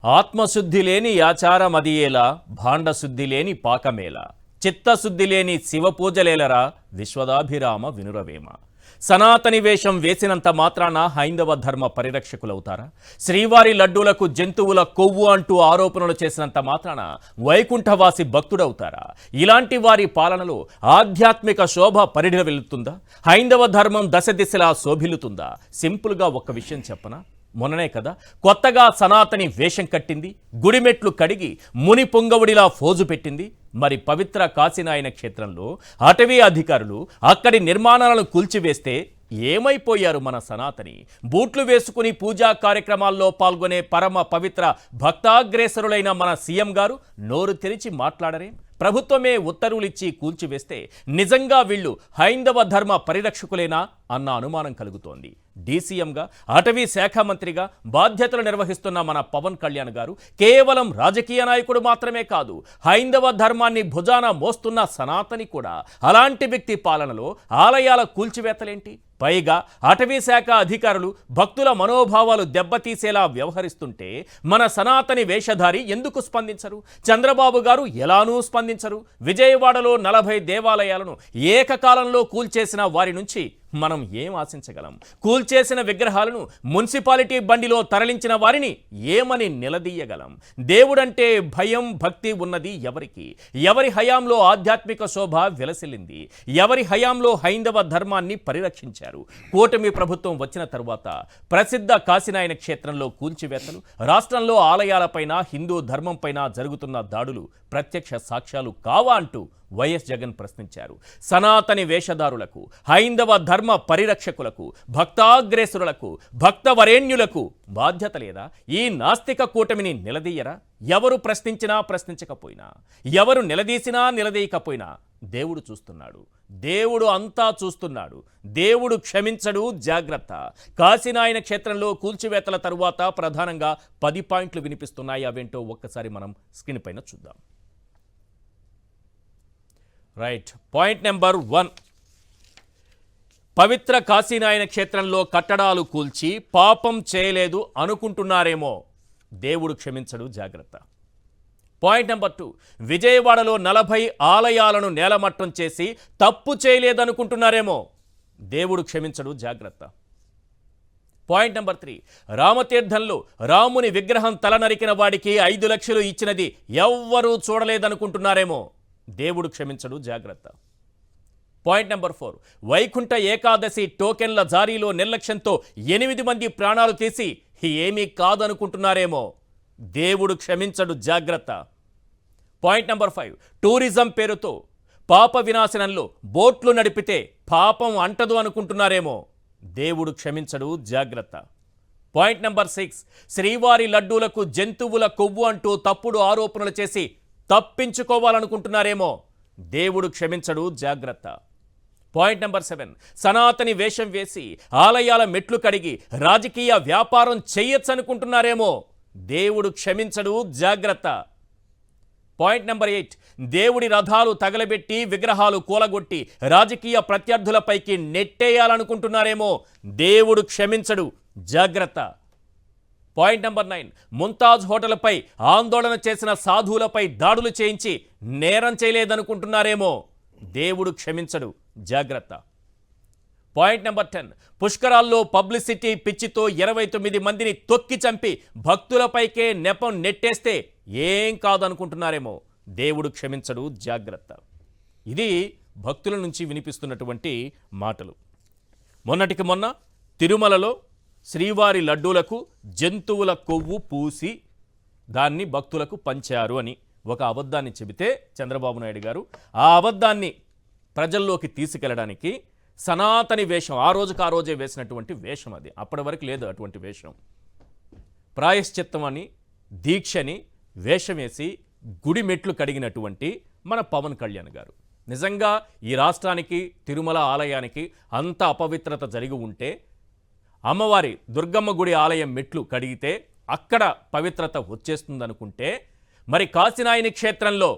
ఆత్మశుద్ధి లేని ఆచారమదియేలా భాండశుద్ధి లేని పాకమేలా చిత్తశుద్ధి లేని శివపూజలేలరా విశ్వదాభిరామ వినురవేమ. సనాతని వేషం వేసినంత మాత్రాన హైందవ ధర్మ పరిరక్షకులవుతారా? శ్రీవారి లడ్డూలకు జంతువుల కొవ్వు అంటూ ఆరోపణలు చేసినంత మాత్రాన వైకుంఠవాసి భక్తుడవుతారా? ఇలాంటి వారి పాలనలో ఆధ్యాత్మిక శోభ పరిఢవిల్లుతుందా? హైందవ ధర్మం దశ దిశలా శోభిల్లుతుందా? సింపుల్గా ఒక్క విషయం చెప్పనా? మొన్ననే కదా కొత్తగా సనాతని వేషం కట్టింది, గుడిమెట్లు కడిగి ముని పొంగవుడిలా ఫోజు పెట్టింది. మరి పవిత్ర కాశీనాయన క్షేత్రంలో అటవీ అధికారులు అక్కడి నిర్మాణాలను కూల్చివేస్తే ఏమైపోయారు మన సనాతని? బూట్లు వేసుకుని పూజా కార్యక్రమాల్లో పాల్గొనే పరమ పవిత్ర భక్తాగ్రేసరులైన మన సీఎం గారు నోరు తెరిచి మాట్లాడరే? ప్రభుత్వమే ఉత్తర్వులిచ్చి కూల్చివేస్తే నిజంగా వీళ్ళు హైందవ ధర్మ పరిరక్షకులేనా అన్న అనుమానం కలుగుతోంది. డీసీఎంగా అటవీ శాఖ మంత్రిగా బాధ్యతలు నిర్వహిస్తున్న మన పవన్ కళ్యాణ్ గారు కేవలం రాజకీయ నాయకుడు మాత్రమే కాదు, హైందవ ధర్మాన్ని భుజాన మోస్తున్న సనాతని కూడా. అలాంటి వ్యక్తి పాలనలో ఆలయాల కూల్చివేతలేంటి? పైగా అటవీ శాఖ అధికారులు భక్తుల మనోభావాలు దెబ్బతీసేలా వ్యవహరిస్తుంటే మన సనాతని వేషధారి ఎందుకు స్పందించరు? చంద్రబాబు గారు ఎలానూ స్పందించరు. విజయవాడలో 40 దేవాలయాలను ఏకకాలంలో కూల్చేసిన వారి నుంచి మనం ఏం ఆశించగలం? కూల్చేసిన విగ్రహాలను మున్సిపాలిటీ బండిలో తరలించిన వారిని ఏమని నిలదీయగలం? దేవుడంటే భయం భక్తి ఉన్నది ఎవరికి? ఎవరి హయాంలో ఆధ్యాత్మిక శోభ విలసిల్లింది? ఎవరి హయాంలో హైందవ ధర్మాన్ని పరిరక్షించారు? కూటమి ప్రభుత్వం వచ్చిన తరువాత ప్రసిద్ధ కాశీనాయన క్షేత్రంలో కూల్చివేతలు, రాష్ట్రంలో ఆలయాలపైన హిందూ ధర్మంపైన జరుగుతున్న దాడులు ప్రత్యక్ష సాక్ష్యాలు కావా అంటూ వైఎస్ జగన్ ప్రశ్నించారు. సనాతని వేషధారులకు, హైందవ ధర్మ పరిరక్షకులకు, భక్తాగ్రేసురులకు, భక్తవరేణ్యులకు బాధ్యత లేదా? ఈ నాస్తిక కూటమిని నిలదీయరా? ఎవరు ప్రశ్నించినా ప్రశ్నించకపోయినా, ఎవరు నిలదీసినా నిలదీయకపోయినా దేవుడు చూస్తున్నాడు. దేవుడు అంతా చూస్తున్నాడు. దేవుడు క్షమించడు, జాగ్రత్త. కాశీనాయన క్షేత్రంలో కూల్చివేతల తరువాత ప్రధానంగా 10 పాయింట్లు వినిపిస్తున్నాయి. అవేంటో ఒక్కసారి మనం స్క్రీన్ పైన చూద్దాం. రైట్, పాయింట్ నెంబర్ 1, పవిత్ర కాశీనాయన క్షేత్రంలో కట్టడాలు కూల్చి పాపం చేయలేదు అనుకుంటున్నారేమో, దేవుడు క్షమించడు, జాగ్రత్త. పాయింట్ నెంబర్ 2, విజయవాడలో 40 ఆలయాలను నేలమట్టం చేసి తప్పు చేయలేదనుకుంటున్నారేమో, దేవుడు క్షమించడు, జాగ్రత్త. పాయింట్ నెంబర్ 3, రామతీర్థంలో రాముని విగ్రహం తల నరికిన వాడికి 5 లక్షలు ఇచ్చినది ఎవ్వరూ చూడలేదనుకుంటున్నారేమో, దేవుడు క్షమించడు, జాగ్రత్త. పాయింట్ నెంబర్ 4, వైకుంఠ ఏకాదశి టోకెన్ల జారీలో నిర్లక్ష్యంతో 8 మంది ప్రాణాలు తీసి ఏమీ కాదనుకుంటున్నారేమో, దేవుడు క్షమించడు, జాగ్రత్త. పాయింట్ నెంబర్ 5, టూరిజం పేరుతో పాప వినాశనంలో బోట్లు నడిపితే పాపం అంటదు అనుకుంటున్నారేమో, దేవుడు క్షమించడు, జాగ్రత్త. పాయింట్ నెంబర్ 6, శ్రీవారి లడ్డూలకు జంతువుల కొవ్వు అంటూ తప్పుడు ఆరోపణలు చేసి తప్పించుకోవాలనుకుంటున్నారేమో, దేవుడు క్షమించడు, జాగ్రత్త. పాయింట్ నెంబర్ 7, సనాతని వేషం వేసి ఆలయాల మెట్లు కడిగి రాజకీయ వ్యాపారం చెయ్యొచ్చనుకుంటున్నారేమో, దేవుడు క్షమించడు, జాగ్రత్త. పాయింట్ నెంబర్ 8, దేవుడి రథాలు తగలబెట్టి విగ్రహాలు కూలగొట్టి రాజకీయ ప్రత్యర్థులపైకి నెట్టేయాలనుకుంటున్నారేమో, దేవుడు క్షమించడు, జాగ్రత్త. పాయింట్ నెంబర్ 9, ముంతాజ్ హోటల్పై ఆందోళన చేసిన సాధువులపై దాడులు చేయించి నేరం చేయలేదనుకుంటున్నారేమో, దేవుడు క్షమించడు, జాగ్రత్త. పాయింట్ నెంబర్ 10, పుష్కరాల్లో పబ్లిసిటీ పిచ్చితో 29 మందిని తొక్కి చంపి భక్తులపైకే నెపం నెట్టేస్తే ఏం కాదనుకుంటున్నారేమో, దేవుడు క్షమించడు, జాగ్రత్త. ఇది భక్తుల నుంచి వినిపిస్తున్నటువంటి మాటలు. మొన్నటికి మొన్న తిరుమలలో శ్రీవారి లడ్డూలకు జంతువుల కొవ్వు పూసి దాన్ని భక్తులకు పంచారు అని ఒక అబద్ధాన్ని చెబితే చంద్రబాబు నాయుడు గారు ఆ అబద్ధాన్ని ప్రజల్లోకి తీసుకెళ్లడానికి సనాతని వేషం, ఆ రోజుకు ఆ రోజే వేసినటువంటి వేషం అది. అప్పటి వరకు లేదు అటువంటి వేషం. ప్రాయశ్చిత్తం అని, దీక్షని వేషం వేసి గుడి మెట్లు కడిగినటువంటి మన పవన్ కళ్యాణ్ గారు నిజంగా ఈ రాష్ట్రానికి, తిరుమల ఆలయానికి అంత అపవిత్రత జరిగి ఉంటే, అమ్మవారి దుర్గమ్మ గుడి ఆలయం మెట్లు కడిగితే అక్కడ పవిత్రత వచ్చేస్తుందనుకుంటే, మరి కాశీనాయని క్షేత్రంలో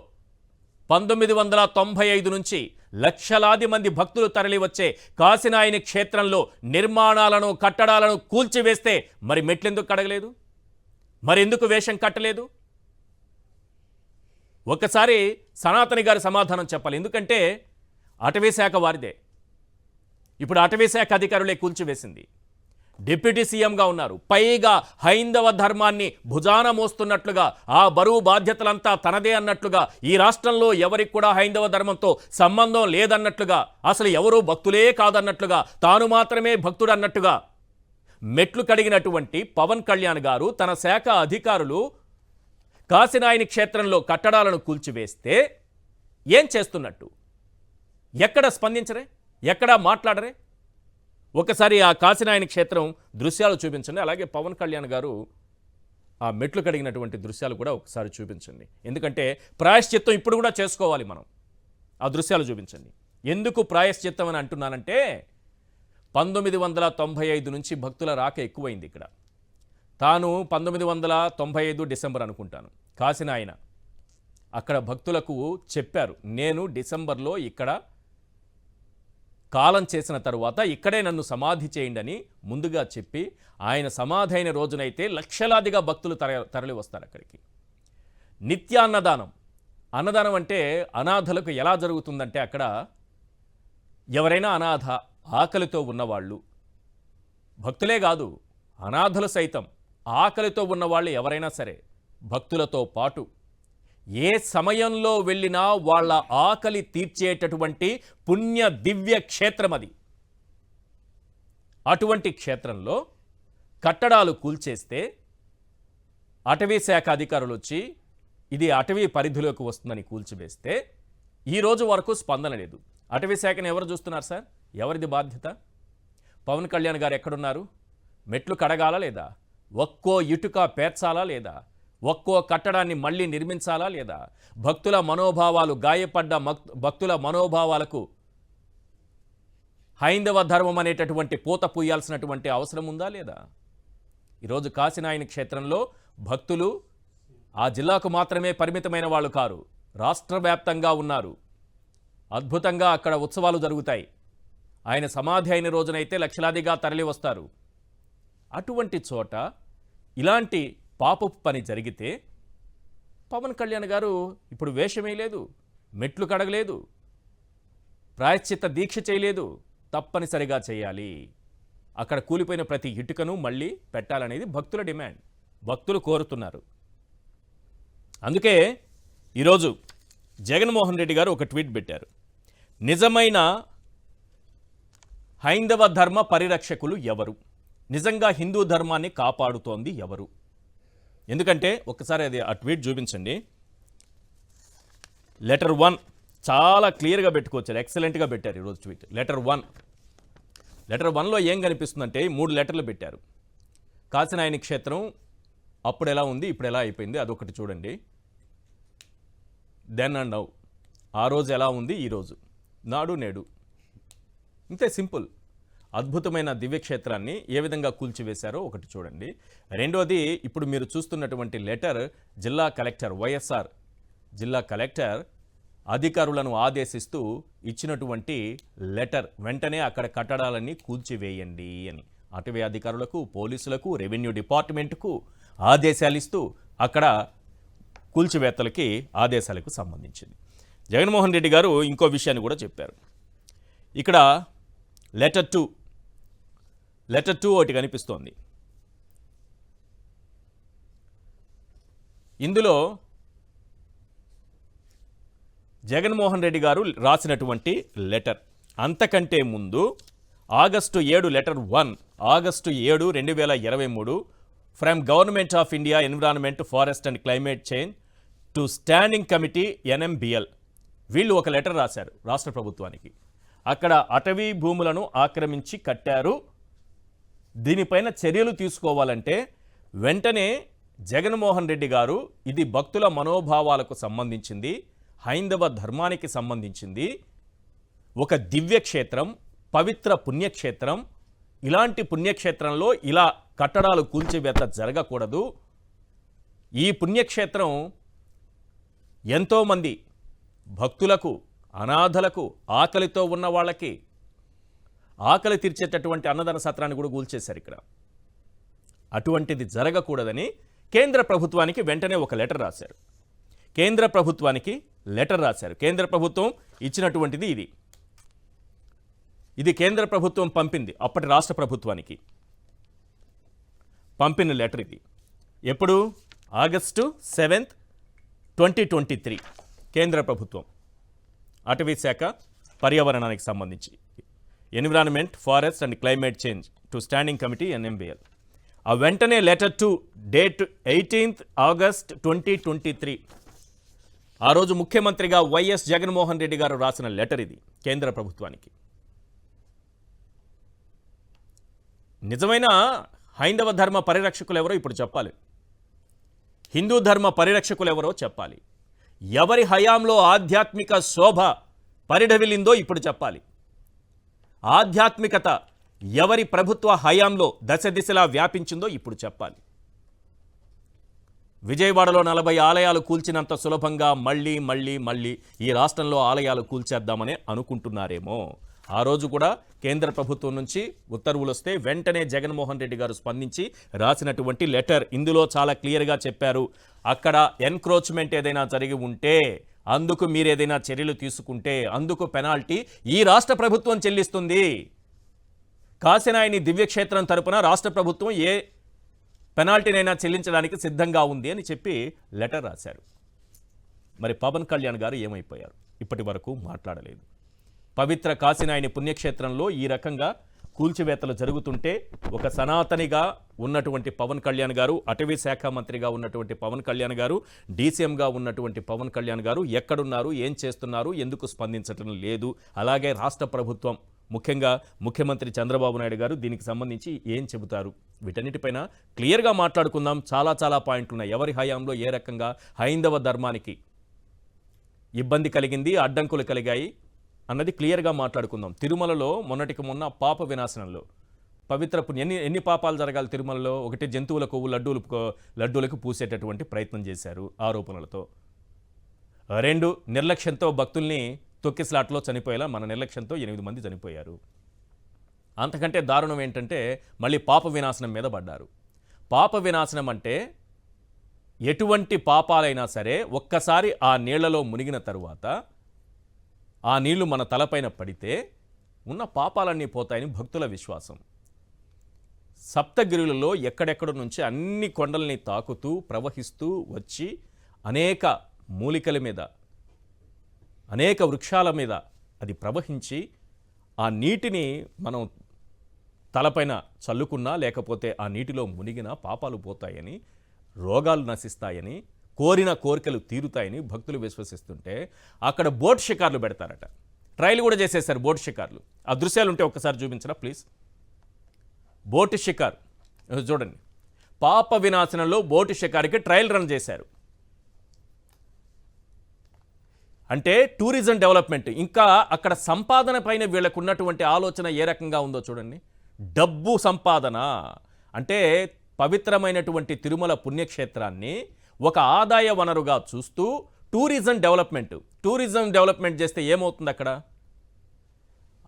1995 నుంచి లక్షలాది మంది భక్తులు తరలివచ్చే కాశీనాయని క్షేత్రంలో నిర్మాణాలను, కట్టడాలను కూల్చివేస్తే మరి మెట్లెందుకు కడగలేదు? మరెందుకు వేషం కట్టలేదు? ఒక్కసారి సనాతని గారి సమాధానం చెప్పాలి. ఎందుకంటే అటవీ శాఖ వారిదే. ఇప్పుడు అటవీ శాఖ అధికారులే కూల్చివేసింది. డిప్యూటీ సీఎంగా ఉన్నారు. పైగా హైందవ ధర్మాన్ని భుజాన మోస్తున్నట్లుగా, ఆ బరువు బాధ్యతలంతా తనదే అన్నట్లుగా, ఈ రాష్ట్రంలో ఎవరికి కూడా హైందవ ధర్మంతో సంబంధం లేదన్నట్లుగా, అసలు ఎవరూ భక్తులే కాదన్నట్లుగా, తాను మాత్రమే భక్తుడు అన్నట్టుగా మెట్లు కడిగినటువంటి పవన్ కళ్యాణ్ గారు తన శాఖ అధికారులు కాశీనాయని క్షేత్రంలో కట్టడాలను కూల్చివేస్తే ఏం చేస్తున్నట్టు? ఎక్కడ స్పందించరే? ఎక్కడా మాట్లాడరే? ఒకసారి ఆ కాశీనాయని క్షేత్రం దృశ్యాలు చూపించండి. అలాగే పవన్ కళ్యాణ్ గారు ఆ మెట్లు కడిగినటువంటి దృశ్యాలు కూడా ఒకసారి చూపించండి. ఎందుకంటే ప్రాయశ్చిత్తం ఇప్పుడు కూడా చేసుకోవాలి మనం. ఆ దృశ్యాలు చూపించండి. ఎందుకు ప్రాయశ్చిత్తం అని అంటున్నానంటే 1995 నుంచి భక్తుల రాక ఎక్కువైంది ఇక్కడ. తాను 1995 డిసెంబర్ అనుకుంటాను కాశీనాయన అక్కడ భక్తులకు చెప్పారు, నేను డిసెంబర్లో ఇక్కడ కాలం చేసిన తరువాత ఇక్కడే నన్ను సమాధి చేయండి అని ముందుగా చెప్పి, ఆయన సమాధి అయిన రోజునైతే లక్షలాదిగా భక్తులు తరలి వస్తారు అక్కడికి. నిత్యాన్నదానం. అన్నదానం అంటే అనాథలకు ఎలా జరుగుతుందంటే అక్కడ ఎవరైనా అనాథ, ఆకలితో ఉన్నవాళ్ళు, భక్తులే కాదు అనాథలు సైతం, ఆకలితో ఉన్నవాళ్ళు ఎవరైనా సరే భక్తులతో పాటు ఏ సమయంలో వెళ్ళినా వాళ్ళ ఆకలి తీర్చేటటువంటి పుణ్య దివ్య క్షేత్రం అది. అటువంటి క్షేత్రంలో కట్టడాలు కూల్చేస్తే అటవీ శాఖ అధికారులు వచ్చి ఇది అటవీ పరిధిలోకి వస్తుందని కూల్చివేస్తే ఈ రోజు వరకు స్పందన లేదు. అటవీ శాఖను ఎవరు చూస్తున్నారు సార్? ఎవరిది బాధ్యత? పవన్ కళ్యాణ్ గారు ఎక్కడున్నారు? మెట్లు కడగాలా లేదా? ఒక్కో ఇటుక పేర్చాలా లేదా? ఒక్కో కట్టడాన్ని మళ్ళీ నిర్మించాలా లేదా? భక్తుల మనోభావాలు, గాయపడ్డ భక్తుల మనోభావాలకు హైందవ ధర్మం అనేటటువంటి పూత పూయాల్సినటువంటి అవసరం ఉందా లేదా? ఈరోజు కాశీనాయని క్షేత్రంలో భక్తులు ఆ జిల్లాకు మాత్రమే పరిమితమైన వాళ్ళు కారు, రాష్ట్ర వ్యాప్తంగా ఉన్నారు. అద్భుతంగా అక్కడ ఉత్సవాలు జరుగుతాయి. ఆయన సమాధి అయిన రోజునైతే లక్షలాదిగా తరలి వస్తారు. అటువంటి చోట ఇలాంటి పాపపు పని జరిగితే పవన్ కళ్యాణ్ గారు ఇప్పుడు వేషమే లేదు, మెట్లు కడగలేదు, ప్రాయశ్చిత్త దీక్ష చేయలేదు. తప్పనిసరిగా చేయాలి. అక్కడ కూలిపోయిన ప్రతి ఇటుకను మళ్ళీ పెట్టాలనేది భక్తుల డిమాండ్, భక్తులు కోరుతున్నారు. అందుకే ఈరోజు జగన్మోహన్ రెడ్డి గారు ఒక ట్వీట్ పెట్టారు. నిజమైన హైందవ ధర్మ పరిరక్షకులు ఎవరు? నిజంగా హిందూ ధర్మాన్ని కాపాడుతోంది ఎవరు? ఎందుకంటే ఒకసారి అది ఆ ట్వీట్ చూపించండి. లెటర్ 1 చాలా క్లియర్గా పెట్టుకోవచ్చు, ఎక్సలెంట్గా పెట్టారు ఈరోజు ట్వీట్. లెటర్ 1లో ఏం కనిపిస్తుందంటే 3 లెటర్లు పెట్టారు. కాశీనాయని క్షేత్రం అప్పుడు ఎలా ఉంది, ఇప్పుడు ఎలా అయిపోయింది, అదొకటి చూడండి. దెన్ అండ్ నౌ, ఆ రోజు ఎలా ఉంది, ఈరోజు, నాడు నేడు. ఇంతే సింపుల్. అద్భుతమైన దివ్యక్షేత్రాన్ని ఏ విధంగా కూల్చివేశారో ఒకటి చూడండి. రెండోది, ఇప్పుడు మీరు చూస్తున్నటువంటి లెటర్ జిల్లా కలెక్టర్, వైఎస్ఆర్ జిల్లా కలెక్టర్ అధికారులను ఆదేశిస్తూ ఇచ్చినటువంటి లెటర్. వెంటనే అక్కడ కట్టడాలన్నీ కూల్చివేయండి అని అటవీ అధికారులకు, పోలీసులకు, రెవెన్యూ డిపార్ట్మెంట్కు ఆదేశాలు ఇస్తూ అక్కడ కూల్చివేతలకి ఆదేశాలకు సంబంధించింది. జగన్మోహన్ రెడ్డి గారు ఇంకో విషయాన్ని కూడా చెప్పారు. ఇక్కడ లెటర్ 2 ఒకటి కనిపిస్తోంది. ఇందులో జగన్మోహన్ రెడ్డి గారు రాసినటువంటి లెటర్. అంతకంటే ముందు August 7 letter 1, August 7, 2023 from government of India environment, forest and climate change to standing committee NMBL. వీళ్ళు ఒక లెటర్ రాశారు రాష్ట్ర ప్రభుత్వానికి. అక్కడ అటవీ భూములను ఆక్రమించి కట్టారు, దీనిపైన చర్యలు తీసుకోవాలంటే వెంటనే జగన్మోహన్ రెడ్డి గారు ఇది భక్తుల మనోభావాలకు సంబంధించింది, హైందవ ధర్మానికి సంబంధించింది, ఒక దివ్యక్షేత్రం, పవిత్ర పుణ్యక్షేత్రం. ఇలాంటి పుణ్యక్షేత్రంలో ఇలా కట్టడాలు కూల్చివేత జరగకూడదు. ఈ పుణ్యక్షేత్రం ఎంతోమంది భక్తులకు, అనాథలకు, ఆకలితో ఉన్న వాళ్ళకి ఆకలి తీర్చేటటువంటి అన్నదాన సత్రాన్ని కూడా కూల్చేశారు ఇక్కడ. అటువంటిది జరగకూడదని కేంద్ర ప్రభుత్వానికి వెంటనే ఒక లెటర్ రాశారు. కేంద్ర ప్రభుత్వానికి లెటర్ రాశారు. కేంద్ర ప్రభుత్వం ఇచ్చినటువంటిది ఇది కేంద్ర ప్రభుత్వం పంపింది అప్పటి రాష్ట్ర ప్రభుత్వానికి పంపిన లెటర్ ఇది. ఎప్పుడు? ఆగస్టు 7, 2023 కేంద్ర ప్రభుత్వం అటవీ శాఖ పర్యావరణానికి సంబంధించి environment, forest and climate change to standing committee NMBL. ఆ వెంటనే letter to date 18th August 2023. ఆ రోజు ముఖ్యమంత్రిగా వైఎస్ జగన్మోహన్ రెడ్డి గారు రాసిన లెటర్ ఇది కేంద్ర ప్రభుత్వానికి. నిజమైన హైందవ ధర్మ పరిరక్షకులు ఎవరో ఇప్పుడు చెప్పాలి. హిందూ ధర్మ పరిరక్షకులు ఎవరో చెప్పాలి. ఎవరి హయాంలో ఆధ్యాత్మిక శోభ పరిఢవిల్లిందో ఇప్పుడు చెప్పాలి. ఆధ్యాత్మికత ఎవరి ప్రభుత్వ హయాంలో దశ దిశలా వ్యాపించిందో ఇప్పుడు చెప్పాలి. విజయవాడలో 40 ఆలయాలు కూల్చినంత సులభంగా మళ్ళీ ఈ రాష్ట్రంలో ఆలయాలు కూల్చేద్దామని అనుకుంటున్నారేమో. ఆ రోజు కూడా కేంద్ర ప్రభుత్వం నుంచి ఉత్తర్వులు వస్తే వెంటనే జగన్మోహన్ రెడ్డి గారు స్పందించి రాసినటువంటి లెటర్ ఇందులో చాలా క్లియర్గా చెప్పారు. అక్కడ ఎన్క్రోచ్మెంట్ ఏదైనా జరిగి ఉంటే అందుకు మీరు ఏదైనా చర్యలు తీసుకుంటే అందుకు పెనాల్టీ ఈ రాష్ట్ర ప్రభుత్వం చెల్లిస్తుంది. కాశీనాయని దివ్యక్షేత్రం తరపున రాష్ట్ర ప్రభుత్వం ఏ పెనాల్టీనైనా చెల్లించడానికి సిద్ధంగా ఉంది అని చెప్పి లెటర్ రాశారు. మరి పవన్ కళ్యాణ్ గారు ఏమైపోయారు? ఇప్పటి వరకు మాట్లాడలేదు. పవిత్ర కాశీనాయని పుణ్యక్షేత్రంలో ఈ రకంగా కూల్చివేతలు జరుగుతుంటే ఒక సనాతనిగా ఉన్నటువంటి పవన్ కళ్యాణ్ గారు, అటవీ శాఖ మంత్రిగా ఉన్నటువంటి పవన్ కళ్యాణ్ గారు, డీసీఎంగా ఉన్నటువంటి పవన్ కళ్యాణ్ గారు ఎక్కడున్నారు, ఏం చేస్తున్నారు, ఎందుకు స్పందించడం లేదు? అలాగే రాష్ట్ర ప్రభుత్వం ముఖ్యంగా ముఖ్యమంత్రి చంద్రబాబు నాయుడు గారు దీనికి సంబంధించి ఏం చెబుతారు? వీటన్నిటిపైన క్లియర్గా మాట్లాడుకుందాం. చాలా పాయింట్లు ఉన్నాయి. ఎవరి హయాంలో ఏ రకంగా హైందవ ధర్మానికి ఇబ్బంది కలిగింది, అడ్డంకులు కలిగాయి అన్నది క్లియర్గా మాట్లాడుకుందాం. తిరుమలలో మొన్నటికి మొన్న పాప వినాశనంలో పవిత్ర ఎన్ని పాపాలు జరగాలి తిరుమలలో? ఒకటి, జంతువుల కొవ్వు లడ్డూలకు పూసేటటువంటి ప్రయత్నం చేశారు ఆరోపణలతో. 2, నిర్లక్ష్యంతో భక్తుల్ని తొక్కిస్లాట్లో చనిపోయేలా మన నిర్లక్ష్యంతో 8 మంది చనిపోయారు. అంతకంటే దారుణం ఏంటంటే మళ్ళీ పాప వినాశనం మీద పడ్డారు. పాప వినాశనం అంటే ఎటువంటి పాపాలైనా సరే ఒక్కసారి ఆ నీళ్లలో మునిగిన తరువాత ఆ నీళ్లు మన తలపైన పడితే ఉన్న పాపాలన్నీ పోతాయని భక్తుల విశ్వాసం. సప్తగిరులలో ఎక్కడెక్కడ నుంచి అన్ని కొండల్ని తాకుతూ ప్రవహిస్తూ వచ్చి అనేక మూలికల మీద, అనేక వృక్షాల మీద అది ప్రవహించి ఆ నీటిని మనం తలపైన చల్లుకున్నా లేకపోతే ఆ నీటిలో మునిగినా పాపాలు పోతాయని, రోగాలు నశిస్తాయని, కోరిన కోరికలు తీరుతాయని భక్తులు విశ్వసిస్తుంటే అక్కడ బోట్ షికార్లు పెడతారట. ట్రయల్ కూడా చేసేసారు బోట్ షికార్లు. ఆ దృశ్యాలు ఉంటే ఒక్కసారి చూపించరా ప్లీజ్. బోట్ షికార్ చూడండి. పాప వినాశనంలో బోట్ షికార్కి ట్రయల్ రన్ చేశారు. అంటే టూరిజం డెవలప్మెంట్, ఇంకా అక్కడ సంపాదన పైన వీళ్ళకు ఉన్నటువంటి ఆలోచన ఏ రకంగా ఉందో చూడండి. డబ్బు సంపాదన అంటే పవిత్రమైనటువంటి తిరుమల పుణ్యక్షేత్రాన్ని ఒక ఆదాయ వనరుగా చూస్తూ టూరిజం డెవలప్మెంట్ చేస్తే ఏమవుతుంది? అక్కడ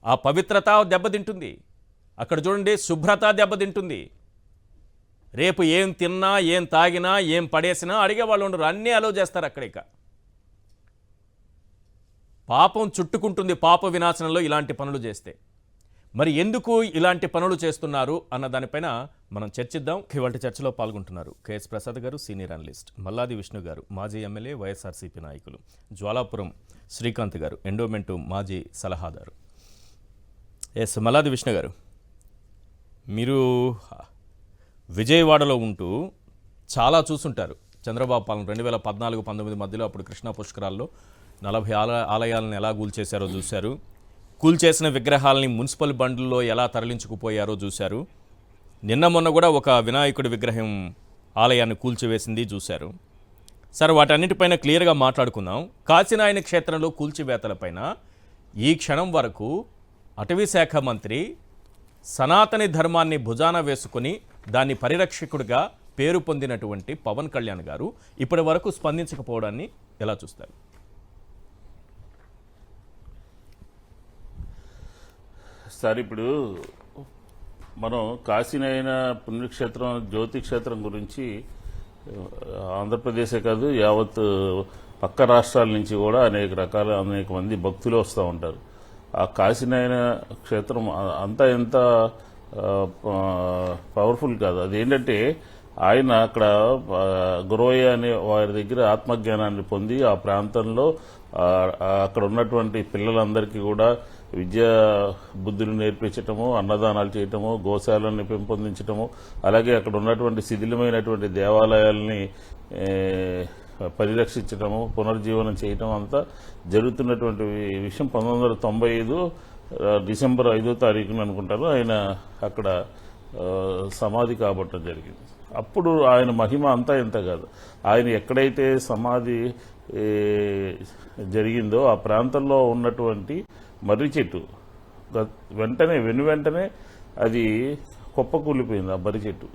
ఆ పవిత్రత దెబ్బతింటుంది. అక్కడ చూడండి శుభ్రత దెబ్బతింటుంది. రేపు ఏం తిన్నా, ఏం తాగినా, ఏం పడేసినా అడిగేవాళ్ళు ఉండరు. అన్నీ అలో చేస్తారు అక్కడ. ఇక పాపం చుట్టుకుంటుంది పాప వినాశనంలో ఇలాంటి పనులు చేస్తే. మరి ఎందుకు ఇలాంటి పనులు చేస్తున్నారు అన్న దానిపైన మనం చర్చిద్దాం. ఇవాళ చర్చలో పాల్గొంటున్నారు కేఎస్ ప్రసాద్ గారు, సీనియర్ అనలిస్ట్, మల్లాది విష్ణు గారు, మాజీ ఎమ్మెల్యే, వైఎస్ఆర్సీపీ నాయకులు, జ్వాలాపురం శ్రీకాంత్ గారు, ఎండోమెంటు మాజీ సలహాదారు. ఎస్ మల్లాది విష్ణు గారు, మీరు విజయవాడలో ఉంటూ చాలా చూసుంటారు. చంద్రబాబు పాలన 2014-19 మధ్యలో అప్పుడు కృష్ణా పుష్కరాల్లో 40 ఆలయాలను ఎలా కూల్చేశారో చూశారు. కూల్చేసిన విగ్రహాలని మున్సిపల్ బండ్లలో ఎలా తరలించుకుపోయారో చూశారు. నిన్న మొన్న కూడా ఒక వినాయకుడి విగ్రహం ఆలయాన్ని కూల్చివేసింది చూశారు. సరే, వాటన్నిటిపైన క్లియర్గా మాట్లాడుకుందాం. కాశీనాయని క్షేత్రంలో కూల్చివేతలపైన ఈ క్షణం వరకు అటవీ శాఖ మంత్రి సనాతని ధర్మాన్ని భుజాన వేసుకుని దాన్ని పరిరక్షకుడిగా పేరు పొందినటువంటి పవన్ కళ్యాణ్ గారు ఇప్పటి వరకు స్పందించకపోవడాన్ని ఎలా చూస్తారు? సార్, ఇప్పుడు మనం కాశీనైన పుణ్యక్షేత్రం, జ్యోతి క్షేత్రం గురించి ఆంధ్రప్రదేశే కాదు, యావత్ పక్క రాష్ట్రాల నుంచి కూడా అనేక మంది భక్తులు వస్తూ ఉంటారు. ఆ కాశీనాయన క్షేత్రం అంతా ఎంత పవర్ఫుల్ కాదు. అదేంటంటే ఆయన అక్కడ గురవయ్య అనే వారి దగ్గర ఆత్మజ్ఞానాన్ని పొంది ఆ ప్రాంతంలో అక్కడ ఉన్నటువంటి పిల్లలందరికీ కూడా విద్యా బుద్ధులు నేర్పించటము, అన్నదానాలు చేయటము, గోశాలను పెంపొందించటము, అలాగే అక్కడ ఉన్నటువంటి శిథిలమైనటువంటి దేవాలయాల్ని పరిరక్షించటము, పునర్జీవనం చేయటం అంతా జరుగుతున్నటువంటి విషయం 1995 డిసెంబర్ 5వ తారీఖున అనుకుంటారు ఆయన అక్కడ సమాధి కాబట్టడం జరిగింది. అప్పుడు ఆయన మహిమ అంతా ఇంత కాదు. ఆయన ఎక్కడైతే సమాధి జరిగిందో ఆ ప్రాంతంలో ఉన్నటువంటి మర్రి చెట్టు వెంటనే అది కుప్పకూలిపోయింది, ఆ మర్రి చెట్టు.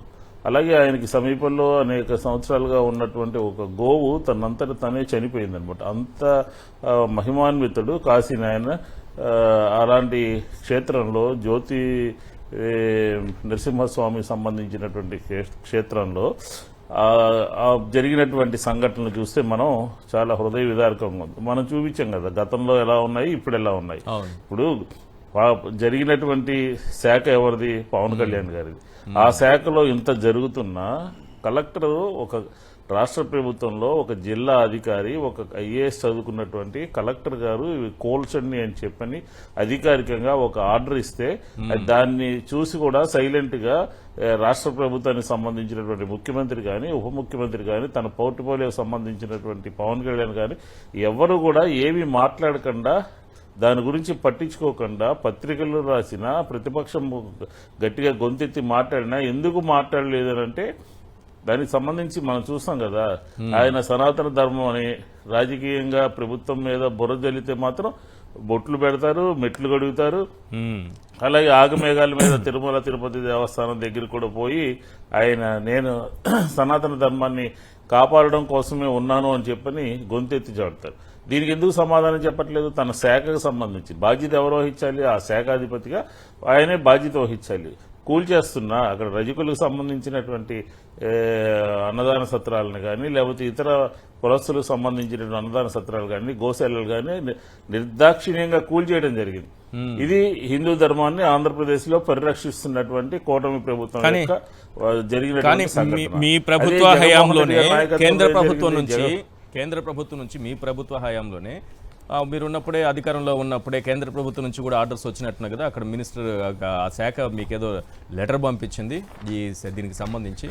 అలాగే ఆయనకి సమీపంలో అనేక సంవత్సరాలుగా ఉన్నటువంటి ఒక గోవు తనంతట తనే చనిపోయిందనమాట. అంత మహిమాన్వితుడు కాశీనాయన. అలాంటి క్షేత్రంలో జ్యోతి నరసింహస్వామికి సంబంధించినటువంటి క్షేత్రంలో జరిగినటువంటి సంఘటనలు చూస్తే మనం చాలా హృదయ విదారకంగా ఉంది. మనం చూపించాం కదా గతంలో ఎలా ఉన్నాయి, ఇప్పుడు ఎలా ఉన్నాయి. ఇప్పుడు జరిగినటువంటి శాఖ ఎవరిది? పవన్ కళ్యాణ్ గారిది. ఆ శాఖలో ఇంత జరుగుతున్నా కలెక్టర్ ఒక రాష్ట్ర ప్రభుత్వంలో ఒక జిల్లా అధికారి, ఒక ఐఏఎస్ చదువుకున్నటువంటి కలెక్టర్ గారు కోల్చండి అని చెప్పని అధికారికంగా ఒక ఆర్డర్ ఇస్తే దాన్ని చూసి కూడా సైలెంట్ గా రాష్ట్ర ప్రభుత్వానికి సంబంధించినటువంటి ముఖ్యమంత్రి కానీ, ఉప ముఖ్యమంత్రి కానీ, తన పోర్ట్ఫోలియోకి సంబంధించినటువంటి పవన్ కళ్యాణ్ కానీ ఎవరు కూడా ఏమీ మాట్లాడకుండా, దాని గురించి పట్టించుకోకుండా, పత్రికల్లో రాసినా, ప్రతిపక్షం గట్టిగా గొంతెత్తి మాట్లాడినా ఎందుకు మాట్లాడలేదనంటే దానికి సంబంధించి మనం చూస్తాం కదా. ఆయన సనాతన ధర్మం అని రాజకీయంగా ప్రభుత్వం మీద బుర్ర జల్లితే మాత్రం బొట్లు పెడతారు, మెట్లు గడుగుతారు. అలాగే ఆగమేఘాల మీద తిరుమల తిరుపతి దేవస్థానం దగ్గర కూడా పోయి ఆయన నేను సనాతన ధర్మాన్ని కాపాడడం కోసమే ఉన్నాను అని చెప్పని గొంతెత్తి చాడుతారు. దీనికి ఎందుకు సమాధానం చెప్పట్లేదు? తన శాఖకు సంబంధించి బాధ్యత ఎవరు వహించాలి? ఆ శాఖాధిపతిగా ఆయనే బాధ్యత వహించాలి. కూల్చేస్తున్నా అక్కడ రజకులకు సంబంధించినటువంటి అన్నదాన సత్రాలను కానీ, లేకపోతే ఇతర కులస్తులకు సంబంధించినటువంటి అన్నదాన సత్రాలు కానీ, గోశాలలు కానీ నిర్దాక్షిణ్యంగా కూల్చేయడం జరిగింది. ఇది హిందూ ధర్మాన్ని ఆంధ్రప్రదేశ్ లో పరిరక్షిస్తున్నటువంటి కూటమి ప్రభుత్వం యొక్క జరిగినటువంటి సంఘటన. మీ ప్రభుత్వ హయాంలోనే కేంద్ర ప్రభుత్వం నుంచి మీ ప్రభుత్వ హయాంలోనే మీరున్నప్పుడే అధికారంలో ఉన్నప్పుడే కేంద్ర ప్రభుత్వం నుంచి కూడా ఆర్డర్స్ వచ్చినట్టున్నా కదా. అక్కడ మినిస్టర్ ఆ శాఖ మీకేదో లెటర్ పంపించింది దీనికి సంబంధించి.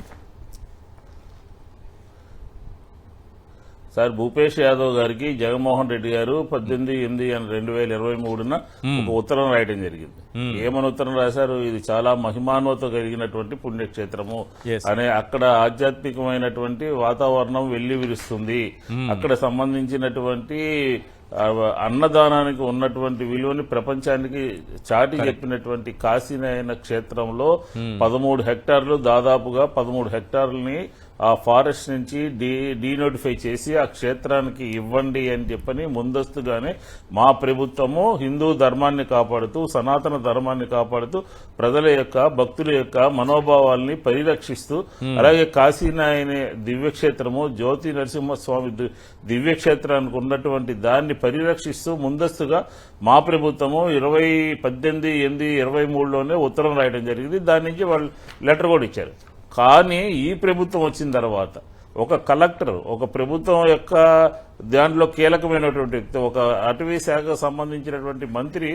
సార్, భూపేష్ యాదవ్ గారికి జగన్మోహన్ రెడ్డి గారు 18/8/2023 ఒక ఉత్తరం రాయడం జరిగింది. ఏమని ఉత్తరం రాశారు? ఇది చాలా మహిమాన్వత కలిగినటువంటి పుణ్యక్షేత్రము అనే, అక్కడ ఆధ్యాత్మికమైనటువంటి వాతావరణం వెళ్లి విరుస్తుంది. అక్కడ సంబంధించినటువంటి అన్నదానానికి ఉన్నటువంటి విలువని ప్రపంచానికి చాటి చెప్పినటువంటి కాశీనాయన క్షేత్రంలో 13 హెక్టార్లు, దాదాపుగా 13 హెక్టార్లని ఆ ఫారెస్ట్ నుంచి డీనోటిఫై చేసి ఆ క్షేత్రానికి ఇవ్వండి అని చెప్పని ముందస్తుగానే మా ప్రభుత్వము హిందూ ధర్మాన్ని కాపాడుతూ, సనాతన ధర్మాన్ని కాపాడుతూ, ప్రజల యొక్క భక్తుల యొక్క మనోభావాల్ని పరిరక్షిస్తూ, అలాగే కాశీనాయన దివ్యక్షేత్రము జ్యోతి నరసింహస్వామి దివ్యక్షేత్రానికి ఉన్నటువంటి దాన్ని పరిరక్షిస్తూ ముందస్తుగా మా ప్రభుత్వము 18/8/23లోనే ఉత్తరం రాయడం జరిగింది. దాని నుంచి వాళ్ళు లెటర్ కూడా ఇచ్చారు. కానీ ఈ ప్రభుత్వం వచ్చిన తర్వాత ఒక కలెక్టర్, ఒక ప్రభుత్వం యొక్క దాంట్లో కీలకమైనటువంటి వ్యక్తి, ఒక అటవీ శాఖకు సంబంధించినటువంటి మంత్రి